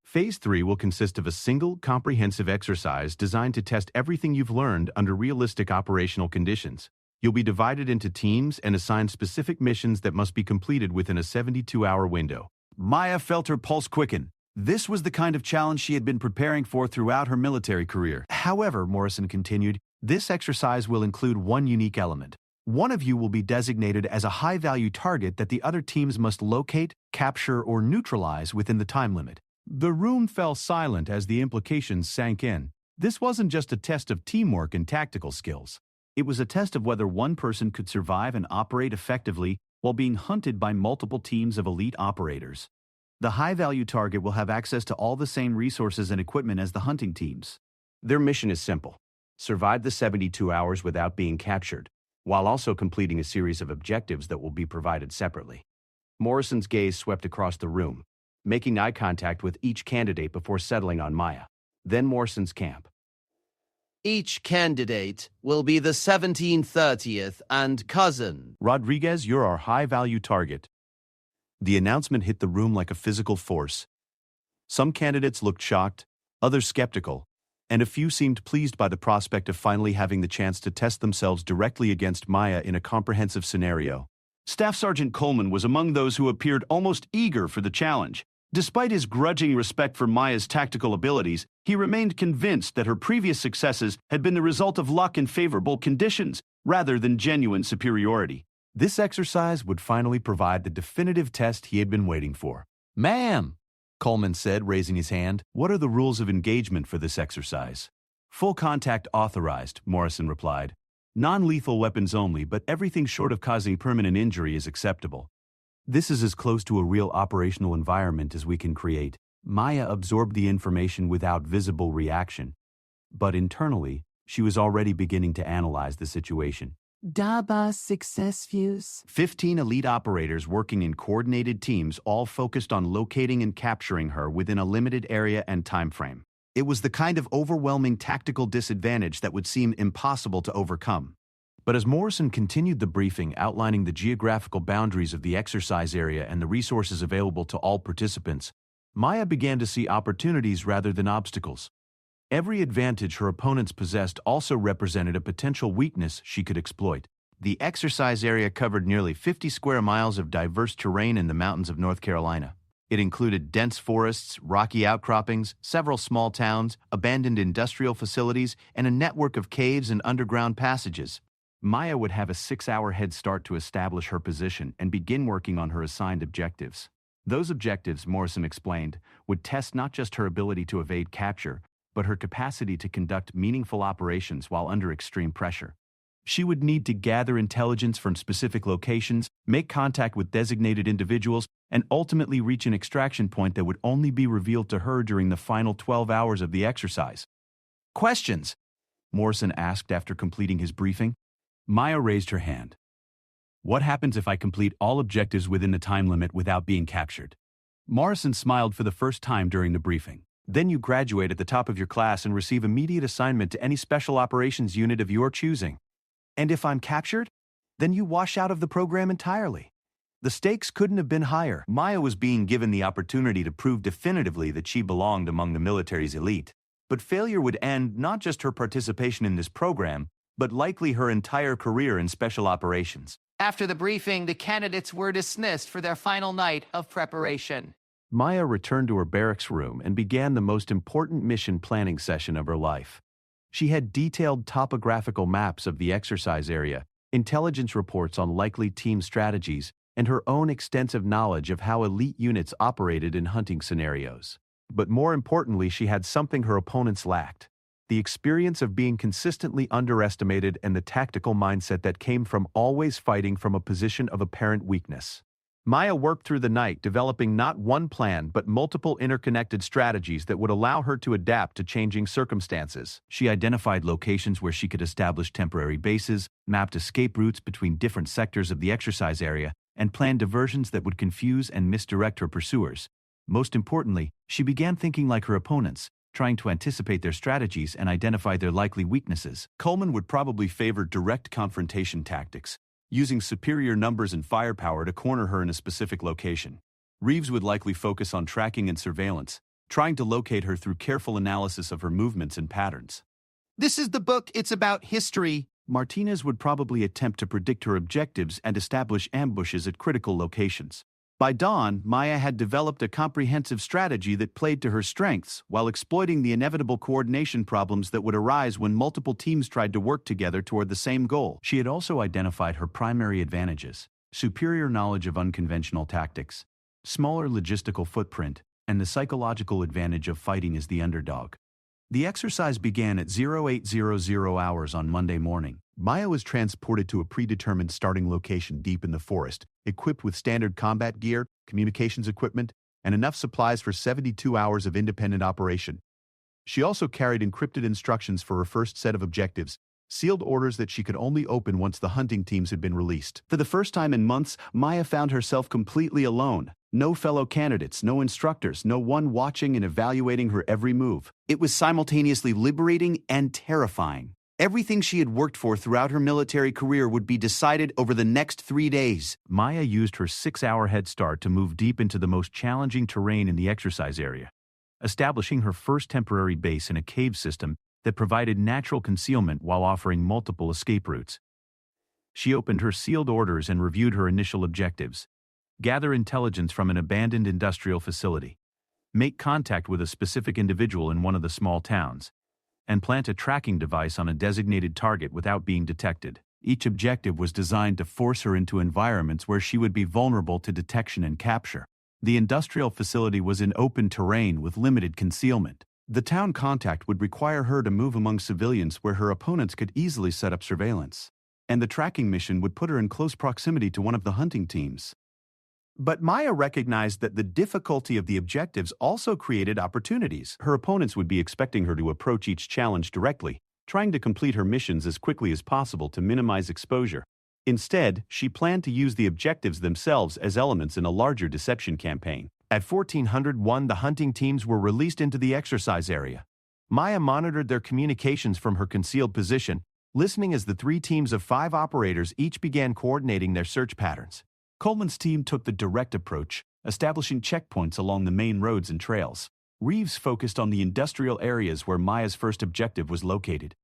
Phase 3 will consist of a single, comprehensive exercise designed to test everything you've learned under realistic operational conditions. You'll be divided into teams and assigned specific missions that must be completed within a 72-hour window. Maya felt her pulse quicken. This was the kind of challenge she had been preparing for throughout her military career. However, Morrison continued, this exercise will include one unique element. One of you will be designated as a high-value target that the other teams must locate, capture, or neutralize within the time limit. The room fell silent as the implications sank in. This wasn't just a test of teamwork and tactical skills. It was a test of whether one person could survive and operate effectively while being hunted by multiple teams of elite operators. The high-value target will have access to all the same resources and equipment as the hunting teams. Their mission is simple: survive the 72 hours without being captured, while also completing a series of objectives that will be provided separately. Morrison's gaze swept across the room, making eye contact with each candidate before settling on Maya, then Morrison's camp. Each candidate will be the 1730th and cousin. Rodriguez, you're our high-value target. The announcement hit the room like a physical force. Some candidates looked shocked, others skeptical, and a few seemed pleased by the prospect of finally having the chance to test themselves directly against Maya in a comprehensive scenario. Staff Sergeant Coleman was among those who appeared almost eager for the challenge. Despite his grudging respect for Maya's tactical abilities, he remained convinced that her previous successes had been the result of luck and favorable conditions, rather than genuine superiority. This exercise would finally provide the definitive test he had been waiting for. "Ma'am," Coleman said, raising his hand, "What are the rules of engagement for this exercise?" "Full contact authorized," Morrison replied. "Non-lethal weapons only, but everything short of causing permanent injury is acceptable." This is as close to a real operational environment as we can create. Maya absorbed the information without visible reaction. But internally, she was already beginning to analyze the situation. Daba success views. 15 elite operators working in coordinated teams, all focused on locating and capturing her within a limited area and time frame. It was the kind of overwhelming tactical disadvantage that would seem impossible to overcome. But as Morrison continued the briefing outlining the geographical boundaries of the exercise area and the resources available to all participants, Maya began to see opportunities rather than obstacles. Every advantage her opponents possessed also represented a potential weakness she could exploit. The exercise area covered nearly 50 square miles of diverse terrain in the mountains of North Carolina. It included dense forests, rocky outcroppings, several small towns, abandoned industrial facilities, and a network of caves and underground passages. Maya would have a 6-hour head start to establish her position and begin working on her assigned objectives. Those objectives, Morrison explained, would test not just her ability to evade capture, but her capacity to conduct meaningful operations while under extreme pressure. She would need to gather intelligence from specific locations, make contact with designated individuals, and ultimately reach an extraction point that would only be revealed to her during the final 12 hours of the exercise. "Questions?" Morrison asked after completing his briefing. Maya raised her hand. "What happens if I complete all objectives within the time limit without being captured?" Morrison smiled for the first time during the briefing. "Then you graduate at the top of your class and receive immediate assignment to any special operations unit of your choosing. And if I'm captured, then you wash out of the program entirely." The stakes couldn't have been higher. Maya was being given the opportunity to prove definitively that she belonged among the military's elite. But failure would end not just her participation in this program, but likely her entire career in special operations. After the briefing, the candidates were dismissed for their final night of preparation. Maya returned to her barracks room and began the most important mission planning session of her life. She had detailed topographical maps of the exercise area, intelligence reports on likely team strategies, and her own extensive knowledge of how elite units operated in hunting scenarios. But more importantly, she had something her opponents lacked: the experience of being consistently underestimated and the tactical mindset that came from always fighting from a position of apparent weakness. Maya worked through the night developing not one plan but multiple interconnected strategies that would allow her to adapt to changing circumstances. She identified locations where she could establish temporary bases, mapped escape routes between different sectors of the exercise area, and planned diversions that would confuse and misdirect her pursuers. Most importantly, she began thinking like her opponents, trying to anticipate their strategies and identify their likely weaknesses. Coleman would probably favor direct confrontation tactics, using superior numbers and firepower to corner her in a specific location. Reeves would likely focus on tracking and surveillance, trying to locate her through careful analysis of her movements and patterns. This is the book, it's about history. Martinez would probably attempt to predict her objectives and establish ambushes at critical locations. By dawn, Maya had developed a comprehensive strategy that played to her strengths while exploiting the inevitable coordination problems that would arise when multiple teams tried to work together toward the same goal. She had also identified her primary advantages: superior knowledge of unconventional tactics, smaller logistical footprint, and the psychological advantage of fighting as the underdog. The exercise began at 0800 hours on Monday morning. Maya was transported to a predetermined starting location deep in the forest, equipped with standard combat gear, communications equipment, and enough supplies for 72 hours of independent operation. She also carried encrypted instructions for her first set of objectives, sealed orders that she could only open once the hunting teams had been released. For the first time in months, Maya found herself completely alone. No fellow candidates, no instructors, no one watching and evaluating her every move. It was simultaneously liberating and terrifying. Everything she had worked for throughout her military career would be decided over the next 3 days. Maya used her 6-hour head start to move deep into the most challenging terrain in the exercise area, establishing her first temporary base in a cave system that provided natural concealment while offering multiple escape routes. She opened her sealed orders and reviewed her initial objectives: gather intelligence from an abandoned industrial facility, make contact with a specific individual in one of the small towns, and plant a tracking device on a designated target without being detected. Each objective was designed to force her into environments where she would be vulnerable to detection and capture. The industrial facility was in open terrain with limited concealment. The town contact would require her to move among civilians where her opponents could easily set up surveillance. And the tracking mission would put her in close proximity to one of the hunting teams. But Maya recognized that the difficulty of the objectives also created opportunities. Her opponents would be expecting her to approach each challenge directly, trying to complete her missions as quickly as possible to minimize exposure. Instead, she planned to use the objectives themselves as elements in a larger deception campaign. At 1401, the hunting teams were released into the exercise area. Maya monitored their communications from her concealed position, listening as the 3 teams of 5 operators each began coordinating their search patterns. Coleman's team took the direct approach, establishing checkpoints along the main roads and trails. Reeves focused on the industrial areas where Maya's first objective was located.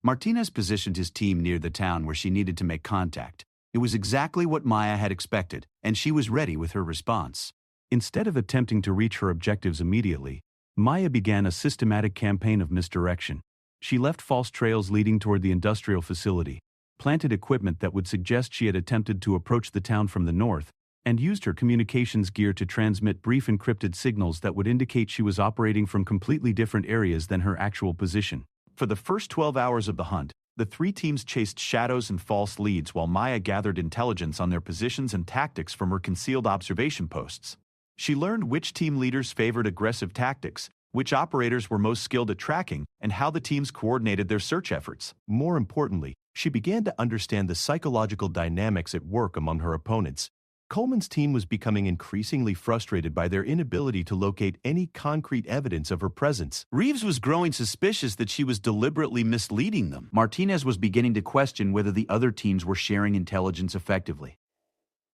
Martinez positioned his team near the town where she needed to make contact. It was exactly what Maya had expected, and she was ready with her response. Instead of attempting to reach her objectives immediately, Maya began a systematic campaign of misdirection. She left false trails leading toward the industrial facility, planted equipment that would suggest she had attempted to approach the town from the north, and used her communications gear to transmit brief encrypted signals that would indicate she was operating from completely different areas than her actual position. For the first 12 hours of the hunt, the 3 teams chased shadows and false leads while Maya gathered intelligence on their positions and tactics from her concealed observation posts. She learned which team leaders favored aggressive tactics, which operators were most skilled at tracking, and how the teams coordinated their search efforts. More importantly, she began to understand the psychological dynamics at work among her opponents. Coleman's team was becoming increasingly frustrated by their inability to locate any concrete evidence of her presence. Reeves was growing suspicious that she was deliberately misleading them. Martinez was beginning to question whether the other teams were sharing intelligence effectively.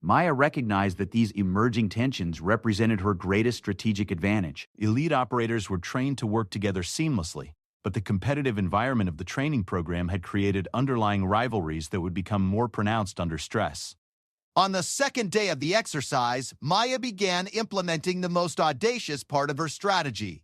Maya recognized that these emerging tensions represented her greatest strategic advantage. Elite operators were trained to work together seamlessly, but the competitive environment of the training program had created underlying rivalries that would become more pronounced under stress. On the second day of the exercise, Maya began implementing the most audacious part of her strategy.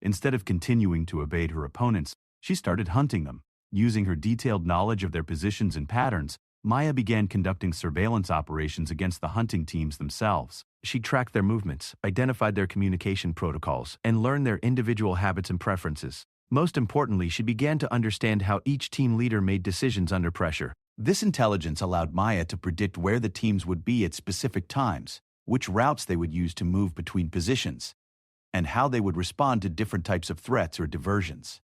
Instead of continuing to evade her opponents, she started hunting them. Using her detailed knowledge of their positions and patterns, Maya began conducting surveillance operations against the hunting teams themselves. She tracked their movements, identified their communication protocols, and learned their individual habits and preferences. Most importantly, she began to understand how each team leader made decisions under pressure. This intelligence allowed Maya to predict where the teams would be at specific times, which routes they would use to move between positions, and how they would respond to different types of threats or diversions.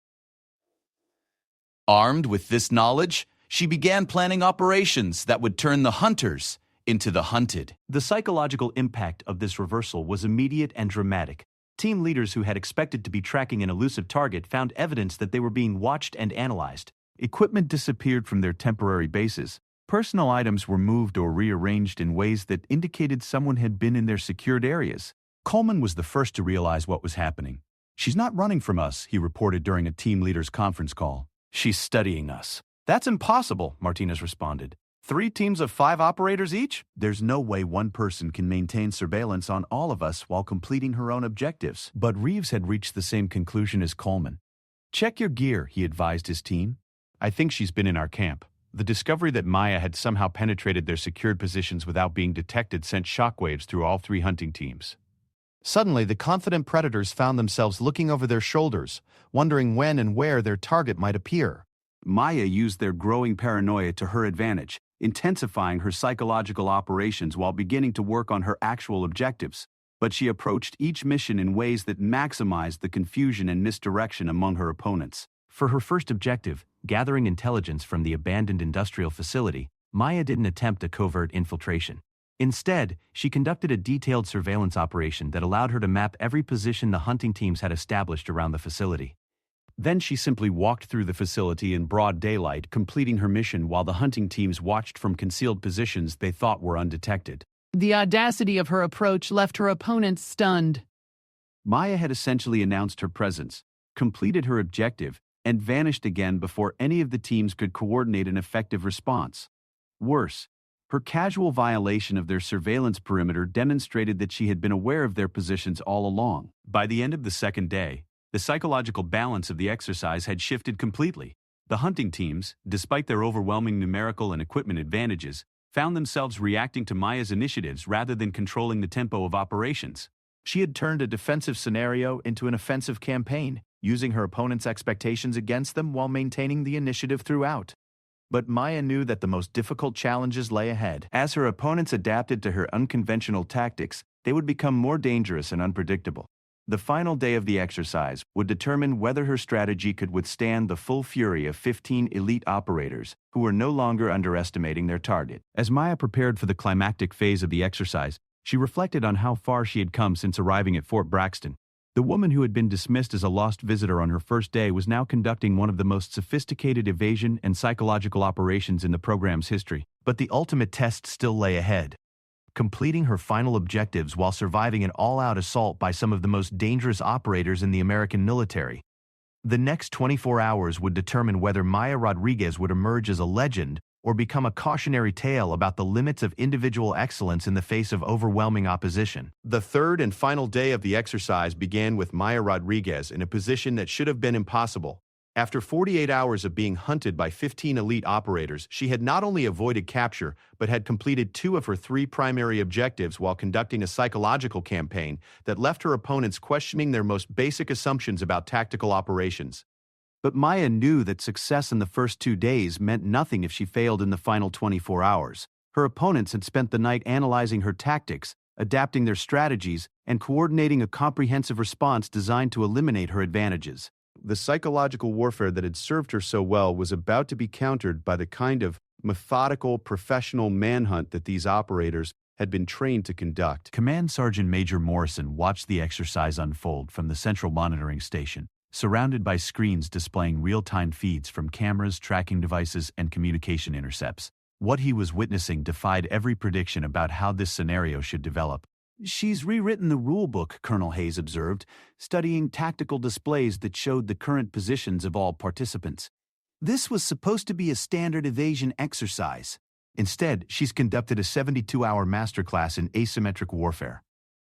Armed with this knowledge, she began planning operations that would turn the hunters into the hunted. The psychological impact of this reversal was immediate and dramatic. Team leaders who had expected to be tracking an elusive target found evidence that they were being watched and analyzed. Equipment disappeared from their temporary bases. Personal items were moved or rearranged in ways that indicated someone had been in their secured areas. Coleman was the first to realize what was happening. "She's not running from us," he reported during a team leaders conference call. "She's studying us." "That's impossible," Martinez responded. 3 teams of 5 operators each? There's no way one person can maintain surveillance on all of us while completing her own objectives. But Reeves had reached the same conclusion as Coleman. "Check your gear," he advised his team. "I think she's been in our camp." The discovery that Maya had somehow penetrated their secured positions without being detected sent shockwaves through all 3 hunting teams. Suddenly, the confident predators found themselves looking over their shoulders, wondering when and where their target might appear. Maya used their growing paranoia to her advantage, intensifying her psychological operations while beginning to work on her actual objectives. But she approached each mission in ways that maximized the confusion and misdirection among her opponents. For her first objective, gathering intelligence from the abandoned industrial facility, Maya didn't attempt a covert infiltration. Instead, she conducted a detailed surveillance operation that allowed her to map every position the hunting teams had established around the facility. Then she simply walked through the facility in broad daylight, completing her mission while the hunting teams watched from concealed positions they thought were undetected. The audacity of her approach left her opponents stunned. Maya had essentially announced her presence, completed her objective, and vanished again before any of the teams could coordinate an effective response. Worse, Her casual violation of their surveillance perimeter demonstrated that she had been aware of their positions all along. By the end of the second day, the psychological balance of the exercise had shifted completely. The hunting teams, despite their overwhelming numerical and equipment advantages, found themselves reacting to Maya's initiatives rather than controlling the tempo of operations. She had turned a defensive scenario into an offensive campaign, using her opponent's expectations against them while maintaining the initiative throughout. But Maya knew that the most difficult challenges lay ahead. As her opponents adapted to her unconventional tactics, they would become more dangerous and unpredictable. The final day of the exercise would determine whether her strategy could withstand the full fury of 15 elite operators who were no longer underestimating their target. As Maya prepared for the climactic phase of the exercise, she reflected on how far she had come since arriving at Fort Braxton. The woman who had been dismissed as a lost visitor on her first day was now conducting one of the most sophisticated evasion and psychological operations in the program's history. But the ultimate test still lay ahead. Completing her final objectives while surviving an all-out assault by some of the most dangerous operators in the American military. The next 24 hours would determine whether Maya Rodriguez would emerge as a legend or become a cautionary tale about the limits of individual excellence in the face of overwhelming opposition. The third and final day of the exercise began with Maya Rodriguez in a position that should have been impossible. After 48 hours of being hunted by 15 elite operators, she had not only avoided capture, but had completed 2 of her 3 primary objectives while conducting a psychological campaign that left her opponents questioning their most basic assumptions about tactical operations. But Maya knew that success in the first 2 days meant nothing if she failed in the final 24 hours. Her opponents had spent the night analyzing her tactics, adapting their strategies, and coordinating a comprehensive response designed to eliminate her advantages. The psychological warfare that had served her so well was about to be countered by the kind of methodical, professional manhunt that these operators had been trained to conduct. Command Sergeant Major Morrison watched the exercise unfold from the central monitoring station, surrounded by screens displaying real-time feeds from cameras, tracking devices, and communication intercepts. What he was witnessing defied every prediction about how this scenario should develop. "She's rewritten the rulebook," Colonel Hayes observed, studying tactical displays that showed the current positions of all participants. "This was supposed to be a standard evasion exercise. Instead, she's conducted a 72-hour masterclass in asymmetric warfare."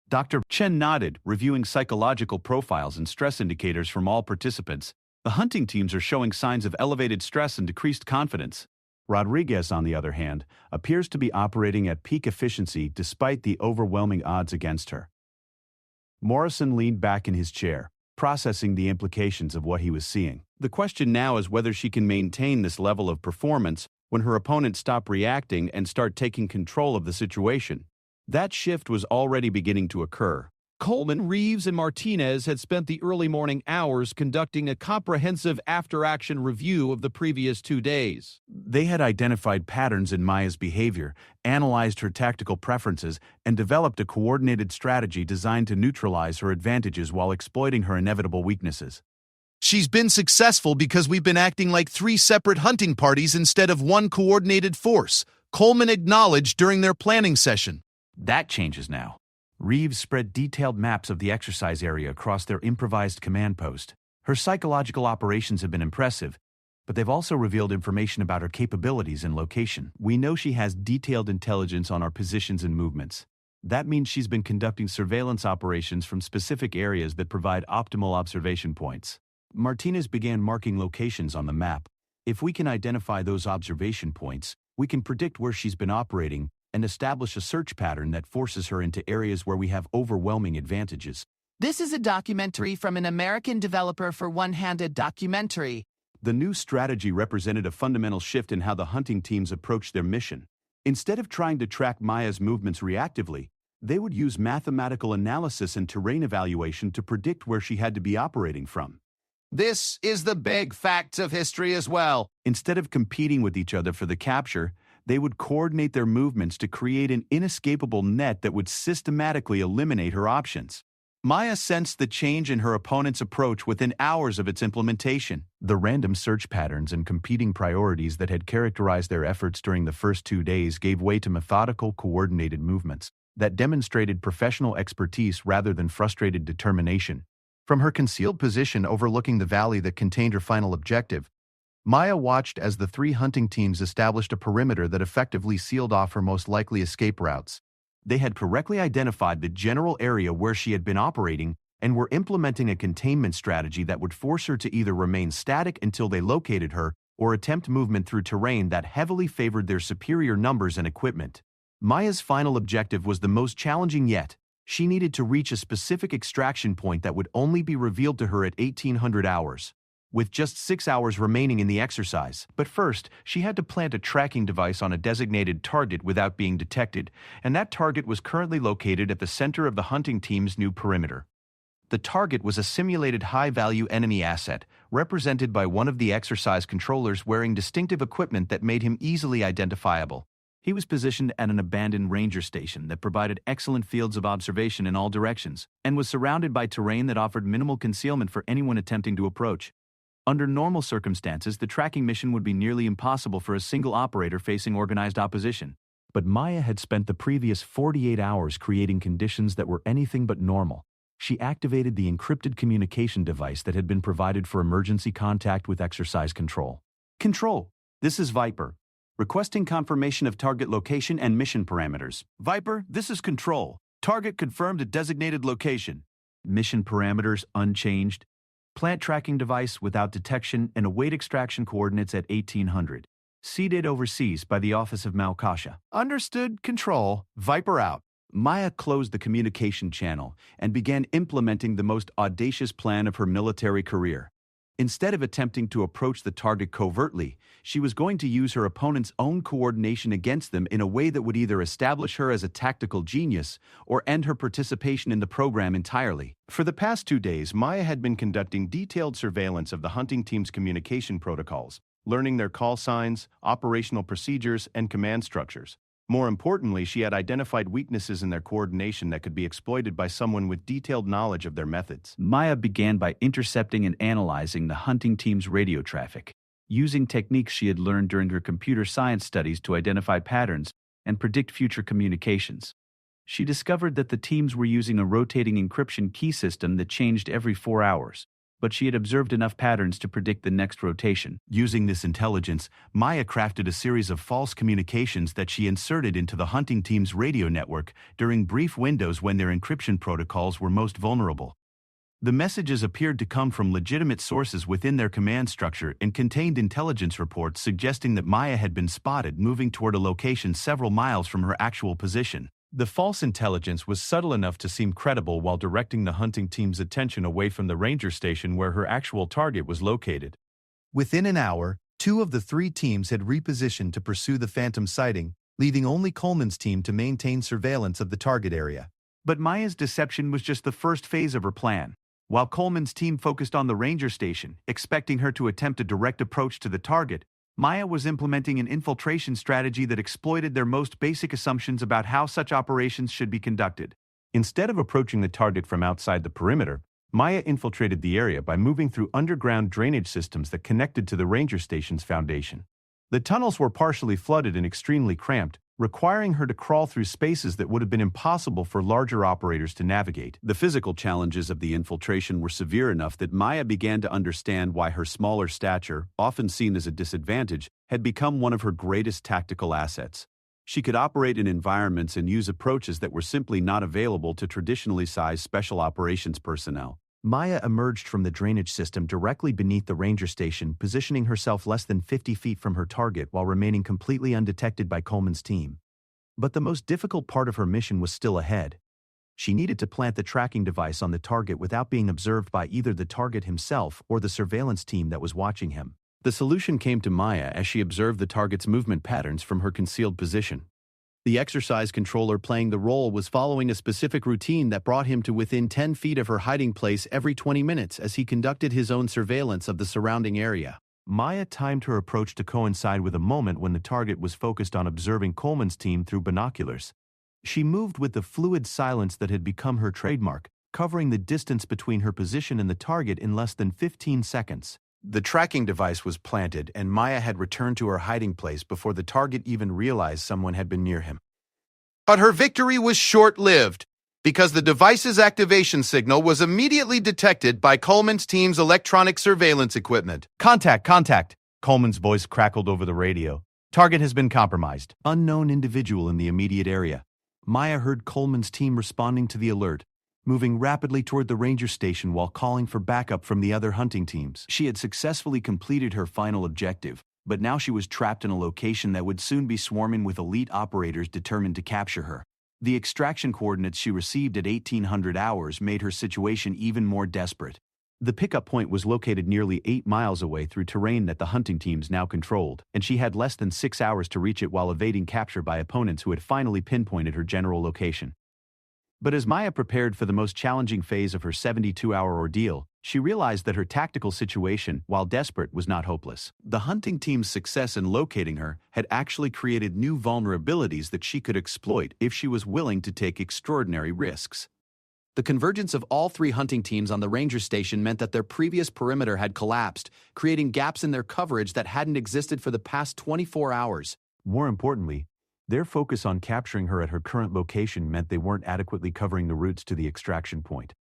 Dr. Chen nodded, reviewing psychological profiles and stress indicators from all participants. The hunting teams are showing signs of elevated stress and decreased confidence. Rodriguez, on the other hand, appears to be operating at peak efficiency despite the overwhelming odds against her. Morrison leaned back in his chair, processing the implications of what he was seeing. The question now is whether she can maintain this level of performance when her opponents stop reacting and start taking control of the situation. That shift was already beginning to occur. Coleman, Reeves, and Martinez had spent the early morning hours conducting a comprehensive after-action review of the previous 2 days. They had identified patterns in Maya's behavior, analyzed her tactical preferences, and developed a coordinated strategy designed to neutralize her advantages while exploiting her inevitable weaknesses. "She's been successful because we've been acting like 3 separate hunting parties instead of one coordinated force," Coleman acknowledged during their planning session. That changes now. Reeves spread detailed maps of the exercise area across their improvised command post. Her psychological operations have been impressive, but they've also revealed information about her capabilities and location. We know she has detailed intelligence on our positions and movements. That means she's been conducting surveillance operations from specific areas that provide optimal observation points. Martinez began marking locations on the map. If we can identify those observation points, we can predict where she's been operating and establish a search pattern that forces her into areas where we have overwhelming advantages. This is a documentary from an American developer for one-handed documentary. The new strategy represented a fundamental shift in how the hunting teams approached their mission. Instead of trying to track Maya's movements reactively, they would use mathematical analysis and terrain evaluation to predict where she had to be operating from. This is the big facts of history as well. Instead of competing with each other for the capture, they would coordinate their movements to create an inescapable net that would systematically eliminate her options. Maya sensed the change in her opponent's approach within hours of its implementation. The random search patterns and competing priorities that had characterized their efforts during the first 2 days gave way to methodical, coordinated movements that demonstrated professional expertise rather than frustrated determination. From her concealed position overlooking the valley that contained her final objective, Maya watched as the three hunting teams established a perimeter that effectively sealed off her most likely escape routes. They had correctly identified the general area where she had been operating and were implementing a containment strategy that would force her to either remain static until they located her or attempt movement through terrain that heavily favored their superior numbers and equipment. Maya's final objective was the most challenging yet. She needed to reach a specific extraction point that would only be revealed to her at 1800 hours, with just 6 hours remaining in the exercise. But first, she had to plant a tracking device on a designated target without being detected, and that target was currently located at the center of the hunting team's new perimeter. The target was a simulated high-value enemy asset, represented by one of the exercise controllers wearing distinctive equipment that made him easily identifiable. He was positioned at an abandoned ranger station that provided excellent fields of observation in all directions, and was surrounded by terrain that offered minimal concealment for anyone attempting to approach. Under normal circumstances, the tracking mission would be nearly impossible for a single operator facing organized opposition. But Maya had spent the previous 48 hours creating conditions that were anything but normal. She activated the encrypted communication device that had been provided for emergency contact with exercise control. Control, this is Viper. Requesting confirmation of target location and mission parameters. Viper, this is Control. Target confirmed at designated location. Mission parameters unchanged. Plant tracking device without detection and await extraction coordinates at 1800. Seated overseas by the Office of Malkasha. Understood. Control. Viper out. Maya closed the communication channel and began implementing the most audacious plan of her military career. Instead of attempting to approach the target covertly, she was going to use her opponent's own coordination against them in a way that would either establish her as a tactical genius or end her participation in the program entirely. For the past 2 days, Maya had been conducting detailed surveillance of the hunting team's communication protocols, learning their call signs, operational procedures, and command structures. More importantly, she had identified weaknesses in their coordination that could be exploited by someone with detailed knowledge of their methods. Maya began by intercepting and analyzing the hunting team's radio traffic, using techniques she had learned during her computer science studies to identify patterns and predict future communications. She discovered that the teams were using a rotating encryption key system that changed every 4 hours, but she had observed enough patterns to predict the next rotation. Using this intelligence, Maya crafted a series of false communications that she inserted into the hunting team's radio network during brief windows when their encryption protocols were most vulnerable. The messages appeared to come from legitimate sources within their command structure and contained intelligence reports suggesting that Maya had been spotted moving toward a location several miles from her actual position. The false intelligence was subtle enough to seem credible while directing the hunting team's attention away from the ranger station where her actual target was located. Within an hour, 2 of the 3 teams had repositioned to pursue the phantom sighting, leaving only Coleman's team to maintain surveillance of the target area. But Maya's deception was just the first phase of her plan. While Coleman's team focused on the ranger station, expecting her to attempt a direct approach to the target, Maya was implementing an infiltration strategy that exploited their most basic assumptions about how such operations should be conducted. Instead of approaching the target from outside the perimeter, Maya infiltrated the area by moving through underground drainage systems that connected to the ranger station's foundation. The tunnels were partially flooded and extremely cramped, requiring her to crawl through spaces that would have been impossible for larger operators to navigate. The physical challenges of the infiltration were severe enough that Maya began to understand why her smaller stature, often seen as a disadvantage, had become one of her greatest tactical assets. She could operate in environments and use approaches that were simply not available to traditionally sized special operations personnel. Maya emerged from the drainage system directly beneath the ranger station, positioning herself less than 50 feet from her target while remaining completely undetected by Coleman's team. But the most difficult part of her mission was still ahead. She needed to plant the tracking device on the target without being observed by either the target himself or the surveillance team that was watching him. The solution came to Maya as she observed the target's movement patterns from her concealed position. The exercise controller playing the role was following a specific routine that brought him to within 10 feet of her hiding place every 20 minutes as he conducted his own surveillance of the surrounding area. Maya timed her approach to coincide with a moment when the target was focused on observing Coleman's team through binoculars. She moved with the fluid silence that had become her trademark, covering the distance between her position and the target in less than 15 seconds. The tracking device was planted, and Maya had returned to her hiding place before the target even realized someone had been near him. But her victory was short-lived, because the device's activation signal was immediately detected by Coleman's team's electronic surveillance equipment. Contact! Coleman's voice crackled over the radio. Target has been compromised. Unknown individual in the immediate area. Maya heard Coleman's team responding to the alert, moving rapidly toward the ranger station while calling for backup from the other hunting teams. She had successfully completed her final objective, but now she was trapped in a location that would soon be swarming with elite operators determined to capture her. The extraction coordinates she received at 1800 hours made her situation even more desperate. The pickup point was located nearly 8 miles away through terrain that the hunting teams now controlled, and she had less than 6 hours to reach it while evading capture by opponents who had finally pinpointed her general location. But as Maya prepared for the most challenging phase of her 72-hour ordeal, she realized that her tactical situation, while desperate, was not hopeless. The hunting team's success in locating her had actually created new vulnerabilities that she could exploit if she was willing to take extraordinary risks. The convergence of all 3 hunting teams on the ranger station meant that their previous perimeter had collapsed, creating gaps in their coverage that hadn't existed for the past 24 hours. More importantly, their focus on capturing her at her current location meant they weren't adequately covering the routes to the extraction point.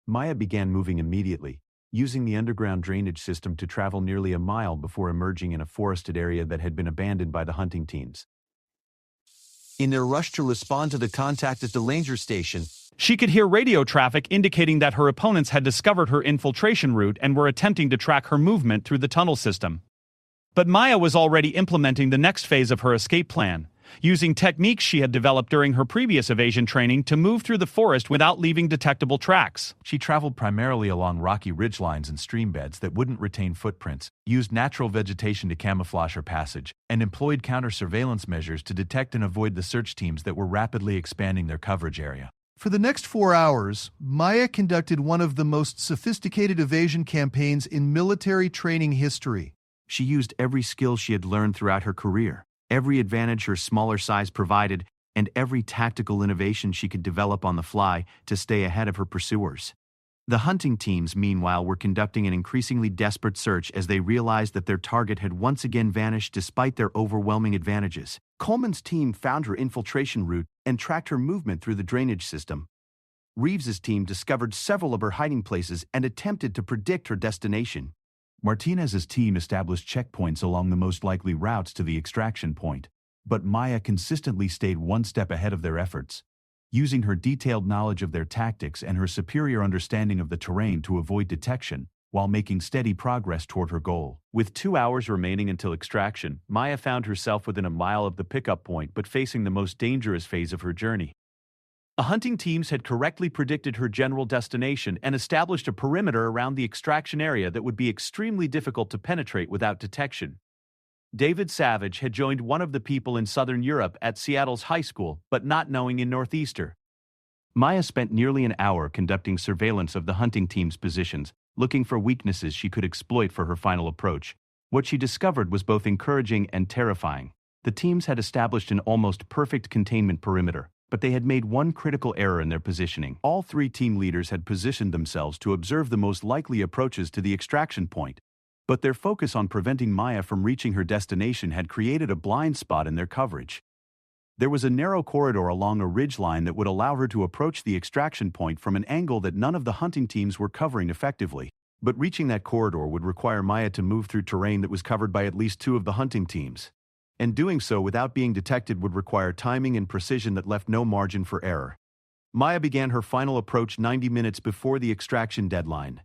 Maya began moving immediately, using the underground drainage system to travel nearly a mile before emerging in a forested area that had been abandoned by the hunting teams. In their rush to respond to the contact at the ranger station, she could hear radio traffic indicating that her opponents had discovered her infiltration route and were attempting to track her movement through the tunnel system. But Maya was already implementing the next phase of her escape plan, using techniques she had developed during her previous evasion training to move through the forest without leaving detectable tracks. She traveled primarily along rocky ridgelines and stream beds that wouldn't retain footprints, used natural vegetation to camouflage her passage, and employed counter-surveillance measures to detect and avoid the search teams that were rapidly expanding their coverage area. For the next 4 hours, Maya conducted one of the most sophisticated evasion campaigns in military training history. She used every skill she had learned throughout her career, every advantage her smaller size provided, and every tactical innovation she could develop on the fly to stay ahead of her pursuers. The hunting teams, meanwhile, were conducting an increasingly desperate search as they realized that their target had once again vanished despite their overwhelming advantages. Coleman's team found her infiltration route and tracked her movement through the drainage system. Reeves's team discovered several of her hiding places and attempted to predict her destination. Martinez's team established checkpoints along the most likely routes to the extraction point, but Maya consistently stayed one step ahead of their efforts, using her detailed knowledge of their tactics and her superior understanding of the terrain to avoid detection, while making steady progress toward her goal. With 2 hours remaining until extraction, Maya found herself within a mile of the pickup point but facing the most dangerous phase of her journey. The hunting teams had correctly predicted her general destination and established a perimeter around the extraction area that would be extremely difficult to penetrate without detection. David Savage had joined one of the people in Southern Europe at Seattle's high school, but not knowing in Northeaster. Maya spent nearly an hour conducting surveillance of the hunting team's positions, looking for weaknesses she could exploit for her final approach. What she discovered was both encouraging and terrifying. The teams had established an almost perfect containment perimeter, but they had made one critical error in their positioning. All 3 team leaders had positioned themselves to observe the most likely approaches to the extraction point, but their focus on preventing Maya from reaching her destination had created a blind spot in their coverage. There was a narrow corridor along a ridgeline that would allow her to approach the extraction point from an angle that none of the hunting teams were covering effectively. But reaching that corridor would require Maya to move through terrain that was covered by at least 2 of the hunting teams. And doing so without being detected would require timing and precision that left no margin for error. Maya began her final approach 90 minutes before the extraction deadline,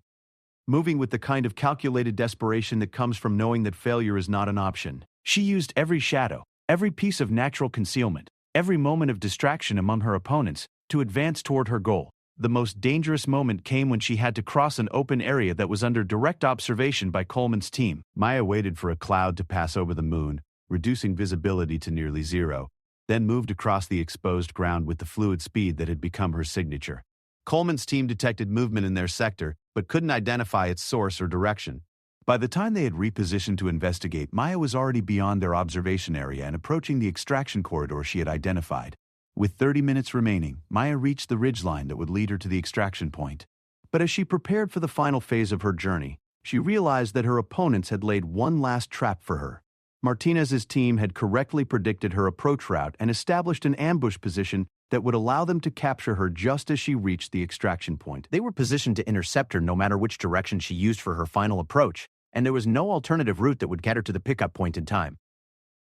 moving with the kind of calculated desperation that comes from knowing that failure is not an option. She used every shadow, every piece of natural concealment, every moment of distraction among her opponents to advance toward her goal. The most dangerous moment came when she had to cross an open area that was under direct observation by Coleman's team. Maya waited for a cloud to pass over the moon, reducing visibility to nearly zero, then moved across the exposed ground with the fluid speed that had become her signature. Coleman's team detected movement in their sector, but couldn't identify its source or direction. By the time they had repositioned to investigate, Maya was already beyond their observation area and approaching the extraction corridor she had identified. With 30 minutes remaining, Maya reached the ridgeline that would lead her to the extraction point. But as she prepared for the final phase of her journey, she realized that her opponents had laid one last trap for her. Martinez's team had correctly predicted her approach route and established an ambush position that would allow them to capture her just as she reached the extraction point. They were positioned to intercept her no matter which direction she used for her final approach. and there was no alternative route that would get her to the pickup point in time.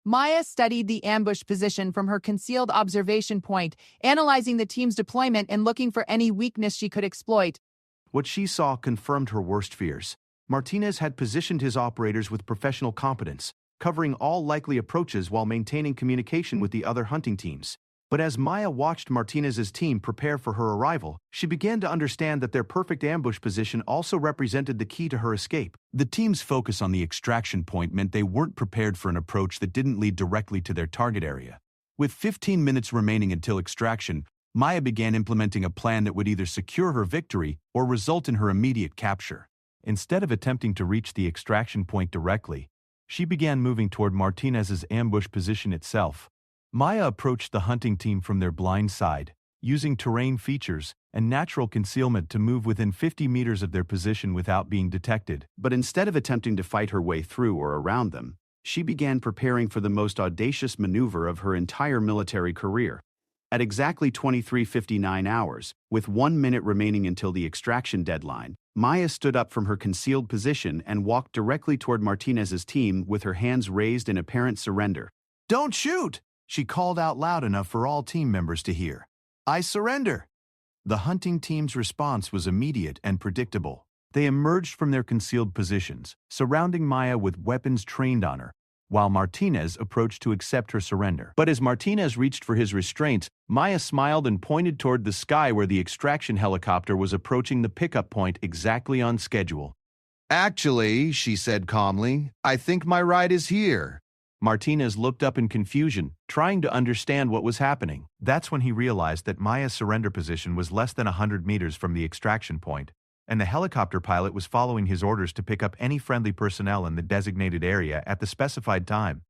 Maya studied the ambush position from her concealed observation point, analyzing the team's deployment and looking for any weakness she could exploit. What she saw confirmed her worst fears. Martinez had positioned his operators with professional competence, covering all likely approaches while maintaining communication with the other hunting teams. But as Maya watched Martinez's team prepare for her arrival, she began to understand that their perfect ambush position also represented the key to her escape. The team's focus on the extraction point meant they weren't prepared for an approach that didn't lead directly to their target area. With 15 minutes remaining until extraction, Maya began implementing a plan that would either secure her victory or result in her immediate capture. Instead of attempting to reach the extraction point directly, she began moving toward Martinez's ambush position itself. Maya approached the hunting team from their blind side, using terrain features and natural concealment to move within 50 meters of their position without being detected. But instead of attempting to fight her way through or around them, she began preparing for the most audacious maneuver of her entire military career. At exactly 23:59 hours, with 1 minute remaining until the extraction deadline, Maya stood up from her concealed position and walked directly toward Martinez's team with her hands raised in apparent surrender. "Don't shoot!" she called out loud enough for all team members to hear. "I surrender!" The hunting team's response was immediate and predictable. They emerged from their concealed positions, surrounding Maya with weapons trained on her, while Martinez approached to accept her surrender. But as Martinez reached for his restraints, Maya smiled and pointed toward the sky where the extraction helicopter was approaching the pickup point exactly on schedule. "Actually," she said calmly, "I think my ride is here." Martinez looked up in confusion, trying to understand what was happening. That's when he realized that Maya's surrender position was less than 100 meters from the extraction point, and the helicopter pilot was following his orders to pick up any friendly personnel in the designated area at the specified time.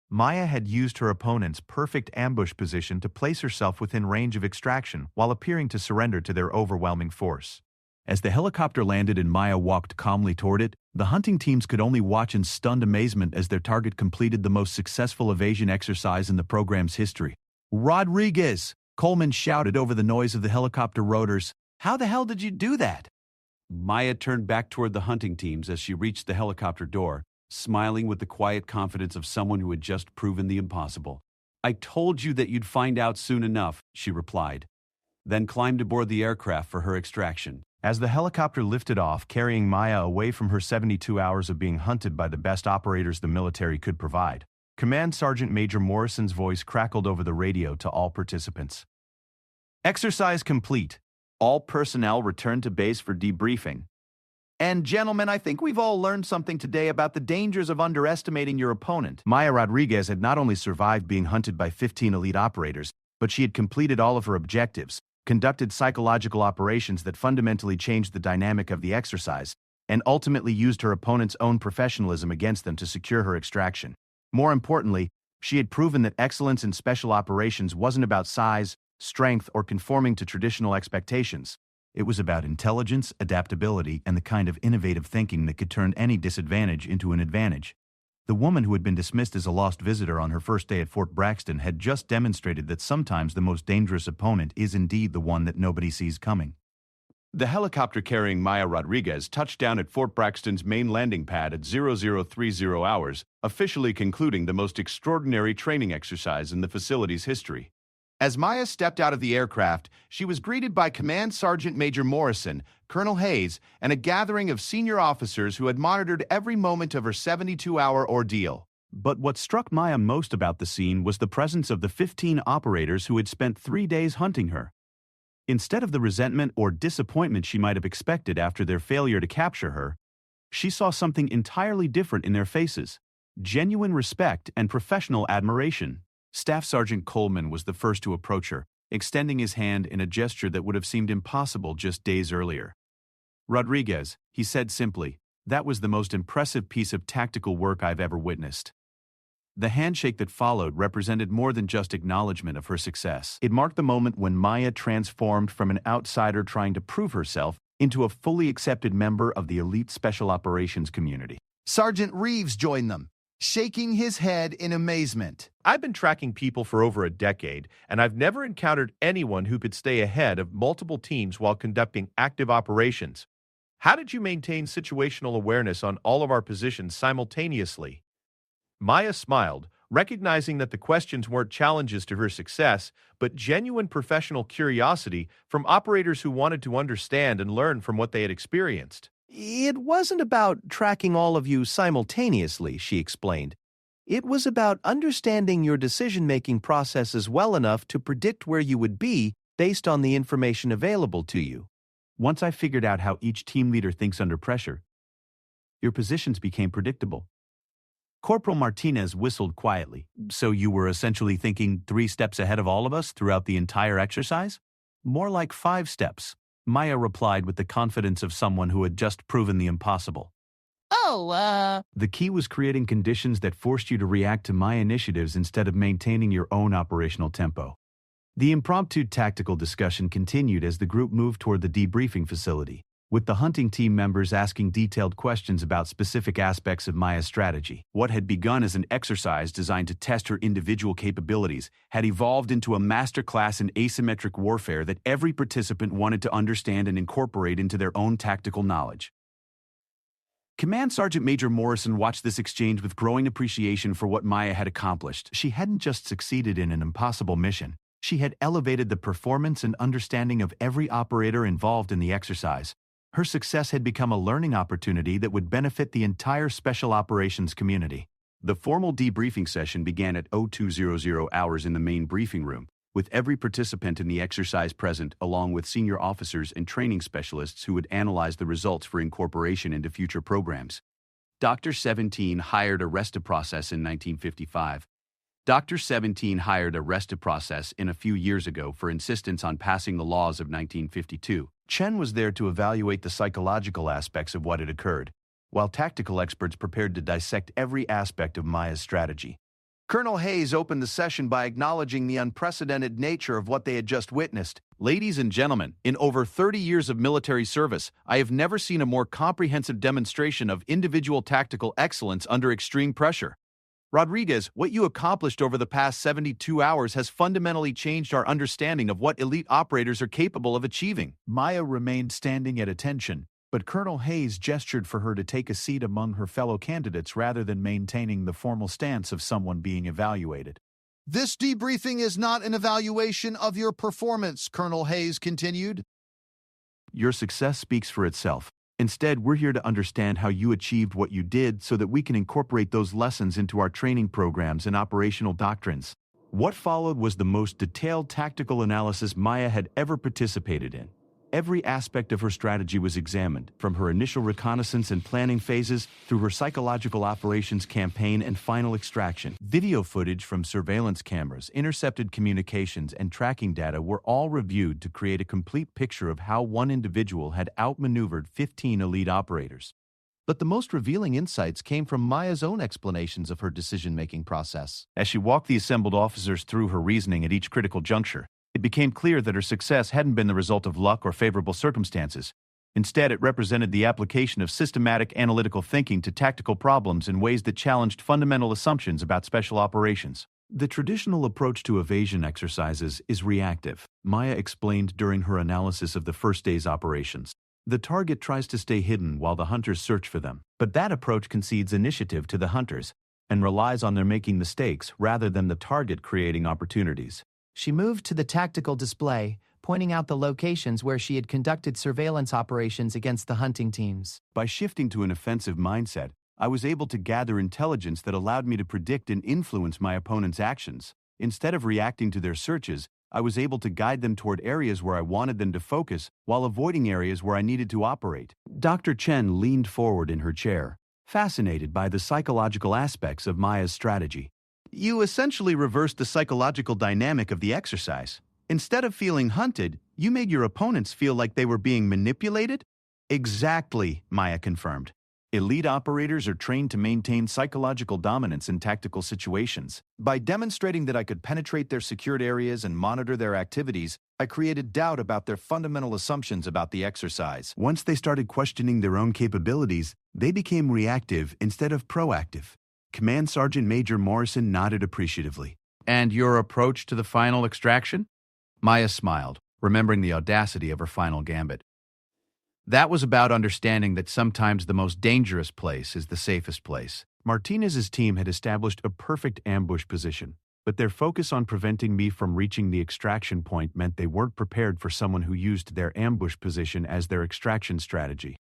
Maya had used her opponent's perfect ambush position to place herself within range of extraction while appearing to surrender to their overwhelming force. As the helicopter landed and Maya walked calmly toward it, the hunting teams could only watch in stunned amazement as their target completed the most successful evasion exercise in the program's history. "Rodriguez!" Coleman shouted over the noise of the helicopter rotors. "How the hell did you do that?" Maya turned back toward the hunting teams as she reached the helicopter door, smiling with the quiet confidence of someone who had just proven the impossible. "I told you that you'd find out soon enough," she replied, then climbed aboard the aircraft for her extraction. As the helicopter lifted off, carrying Maya away from her 72 hours of being hunted by the best operators the military could provide, Command Sergeant Major Morrison's voice crackled over the radio to all participants. "Exercise complete. All personnel return to base for debriefing. And gentlemen, I think we've all learned something today about the dangers of underestimating your opponent." Maya Rodriguez had not only survived being hunted by 15 elite operators, but she had completed all of her objectives, conducted psychological operations that fundamentally changed the dynamic of the exercise, and ultimately used her opponent's own professionalism against them to secure her extraction. More importantly, she had proven that excellence in special operations wasn't about size, strength, or conforming to traditional expectations. It was about intelligence, adaptability, and the kind of innovative thinking that could turn any disadvantage into an advantage. The woman who had been dismissed as a lost visitor on her first day at Fort Braxton had just demonstrated that sometimes the most dangerous opponent is indeed the one that nobody sees coming. The helicopter carrying Maya Rodriguez touched down at Fort Braxton's main landing pad at 0030 hours, officially concluding the most extraordinary training exercise in the facility's history. As Maya stepped out of the aircraft, she was greeted by Command Sergeant Major Morrison, Colonel Hayes, and a gathering of senior officers who had monitored every moment of her 72-hour ordeal. But what struck Maya most about the scene was the presence of the 15 operators who had spent 3 days hunting her. Instead of the resentment or disappointment she might have expected after their failure to capture her, she saw something entirely different in their faces: genuine respect and professional admiration. Staff Sergeant Coleman was the first to approach her, extending his hand in a gesture that would have seemed impossible just days earlier. "Rodriguez," he said simply, "that was the most impressive piece of tactical work I've ever witnessed." The handshake that followed represented more than just acknowledgement of her success. It marked the moment when Maya transformed from an outsider trying to prove herself into a fully accepted member of the elite special operations community. Sergeant Reeves joined them, shaking his head in amazement. "I've been tracking people for over a decade, and I've never encountered anyone who could stay ahead of multiple teams while conducting active operations. How did you maintain situational awareness on all of our positions simultaneously? Maya smiled, recognizing that the questions weren't challenges to her success, but genuine professional curiosity from operators who wanted to understand and learn from what they had experienced. It wasn't about tracking all of you simultaneously, she explained. It was about understanding your decision-making processes well enough to predict where you would be based on the information available to you. Once I figured out how each team leader thinks under pressure, your positions became predictable. Corporal Martinez whistled quietly. So you were essentially thinking 3 steps ahead of all of us throughout the entire exercise? More like 5 steps, Maya replied with the confidence of someone who had just proven the impossible. The key was creating conditions that forced you to react to my initiatives instead of maintaining your own operational tempo. The impromptu tactical discussion continued as the group moved toward the debriefing facility, with the hunting team members asking detailed questions about specific aspects of Maya's strategy. What had begun as an exercise designed to test her individual capabilities had evolved into a masterclass in asymmetric warfare that every participant wanted to understand and incorporate into their own tactical knowledge. Command Sergeant Major Morrison watched this exchange with growing appreciation for what Maya had accomplished. She hadn't just succeeded in an impossible mission. She had elevated the performance and understanding of every operator involved in the exercise. Her success had become a learning opportunity that would benefit the entire Special Operations community. The formal debriefing session began at 0200 hours in the main briefing room, with every participant in the exercise present, along with senior officers and training specialists who would analyze the results for incorporation into future programs. Dr. 17 hired a reciprocess in 1955. Dr. 17 hired a reciprocess in a few years ago for insistence on passing the laws of 1952. Chen was there to evaluate the psychological aspects of what had occurred, while tactical experts prepared to dissect every aspect of Maya's strategy. Colonel Hayes opened the session by acknowledging the unprecedented nature of what they had just witnessed. Ladies and gentlemen, in over 30 years of military service, I have never seen a more comprehensive demonstration of individual tactical excellence under extreme pressure. Rodriguez, what you accomplished over the past 72 hours has fundamentally changed our understanding of what elite operators are capable of achieving. Maya remained standing at attention, but Colonel Hayes gestured for her to take a seat among her fellow candidates rather than maintaining the formal stance of someone being evaluated. This debriefing is not an evaluation of your performance, Colonel Hayes continued. Your success speaks for itself. Instead, we're here to understand how you achieved what you did so that we can incorporate those lessons into our training programs and operational doctrines. What followed was the most detailed tactical analysis Maya had ever participated in. Every aspect of her strategy was examined, from her initial reconnaissance and planning phases through her psychological operations campaign and final extraction. Video footage from surveillance cameras, intercepted communications, and tracking data were all reviewed to create a complete picture of how one individual had outmaneuvered 15 elite operators. But the most revealing insights came from Maya's own explanations of her decision-making process. As she walked the assembled officers through her reasoning at each critical juncture, it became clear that her success hadn't been the result of luck or favorable circumstances. Instead, it represented the application of systematic analytical thinking to tactical problems in ways that challenged fundamental assumptions about special operations. The traditional approach to evasion exercises is reactive, Maya explained during her analysis of the first day's operations. The target tries to stay hidden while the hunters search for them, but that approach concedes initiative to the hunters and relies on their making mistakes rather than the target creating opportunities. She moved to the tactical display, pointing out the locations where she had conducted surveillance operations against the hunting teams. By shifting to an offensive mindset, I was able to gather intelligence that allowed me to predict and influence my opponent's actions. Instead of reacting to their searches, I was able to guide them toward areas where I wanted them to focus while avoiding areas where I needed to operate. Dr. Chen leaned forward in her chair, fascinated by the psychological aspects of Maya's strategy. You essentially reversed the psychological dynamic of the exercise. Instead of feeling hunted, you made your opponents feel like they were being manipulated? Exactly, Maya confirmed. Elite operators are trained to maintain psychological dominance in tactical situations. By demonstrating that I could penetrate their secured areas and monitor their activities, I created doubt about their fundamental assumptions about the exercise. Once they started questioning their own capabilities, they became reactive instead of proactive. Command Sergeant Major Morrison nodded appreciatively. And your approach to the final extraction? Maya smiled, remembering the audacity of her final gambit. That was about understanding that sometimes the most dangerous place is the safest place. Martinez's team had established a perfect ambush position, but their focus on preventing me from reaching the extraction point meant they weren't prepared for someone who used their ambush position as their extraction strategy.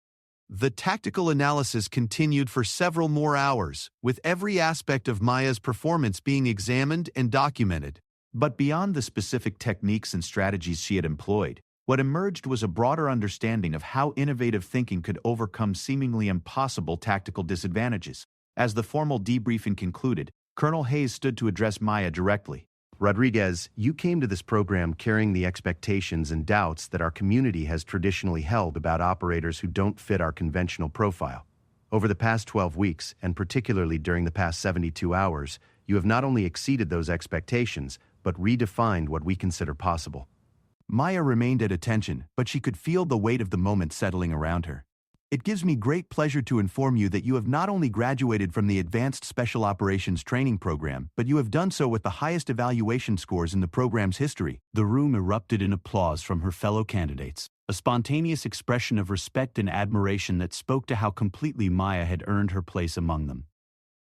The tactical analysis continued for several more hours, with every aspect of Maya's performance being examined and documented. But beyond the specific techniques and strategies she had employed, what emerged was a broader understanding of how innovative thinking could overcome seemingly impossible tactical disadvantages. As the formal debriefing concluded, Colonel Hayes stood to address Maya directly. Rodriguez, you came to this program carrying the expectations and doubts that our community has traditionally held about operators who don't fit our conventional profile. Over the past 12 weeks, and particularly during the past 72 hours, you have not only exceeded those expectations, but redefined what we consider possible. Maya remained at attention, but she could feel the weight of the moment settling around her. It gives me great pleasure to inform you that you have not only graduated from the Advanced Special Operations Training Program, but you have done so with the highest evaluation scores in the program's history. The room erupted in applause from her fellow candidates, a spontaneous expression of respect and admiration that spoke to how completely Maya had earned her place among them.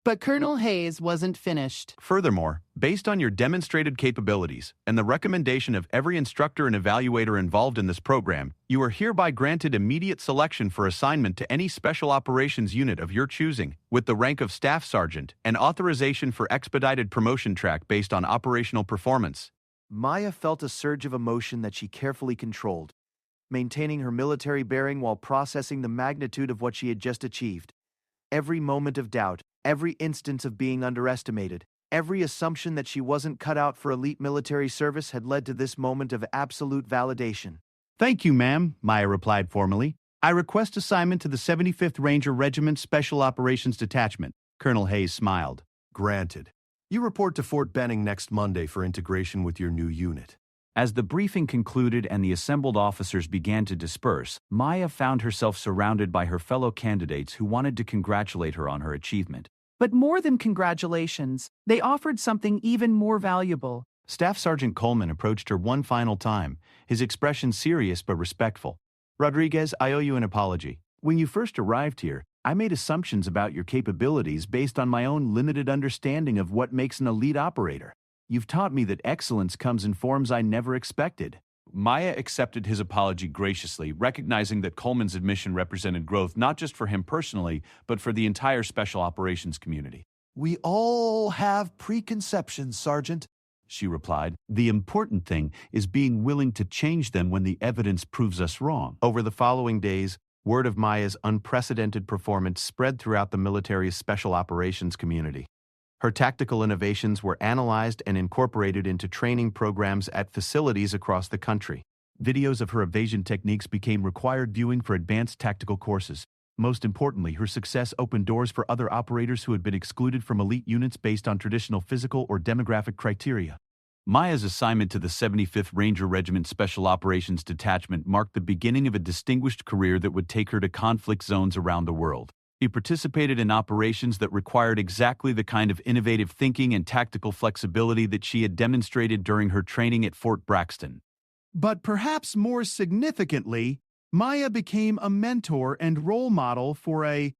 But Colonel Hayes wasn't finished. Furthermore, based on your demonstrated capabilities and the recommendation of every instructor and evaluator involved in this program, you are hereby granted immediate selection for assignment to any special operations unit of your choosing, with the rank of Staff Sergeant and authorization for expedited promotion track based on operational performance. Maya felt a surge of emotion that she carefully controlled, maintaining her military bearing while processing the magnitude of what she had just achieved. Every moment of doubt, every instance of being underestimated, every assumption that she wasn't cut out for elite military service had led to this moment of absolute validation. "Thank you, ma'am," Maya replied formally. "I request assignment to the 75th Ranger Regiment Special Operations Detachment." Colonel Hayes smiled. Granted. You report to Fort Benning next Monday for integration with your new unit. As the briefing concluded and the assembled officers began to disperse, Maya found herself surrounded by her fellow candidates who wanted to congratulate her on her achievement. But more than congratulations, they offered something even more valuable. Staff Sergeant Coleman approached her one final time, his expression serious but respectful. "Rodriguez, I owe you an apology. When you first arrived here, I made assumptions about your capabilities based on my own limited understanding of what makes an elite operator. You've taught me that excellence comes in forms I never expected." Maya accepted his apology graciously, recognizing that Coleman's admission represented growth not just for him personally, but for the entire special operations community. "We all have preconceptions, Sergeant," she replied. "The important thing is being willing to change them when the evidence proves us wrong." Over the following days, word of Maya's unprecedented performance spread throughout the military's special operations community. Her tactical innovations were analyzed and incorporated into training programs at facilities across the country. Videos of her evasion techniques became required viewing for advanced tactical courses. Most importantly, her success opened doors for other operators who had been excluded from elite units based on traditional physical or demographic criteria. Maya's assignment to the 75th Ranger Regiment Special Operations Detachment marked the beginning of a distinguished career that would take her to conflict zones around the world. She participated in operations that required exactly the kind of innovative thinking and tactical flexibility that she had demonstrated during her training at Fort Braxton. But perhaps more significantly, Maya became a mentor and role model for a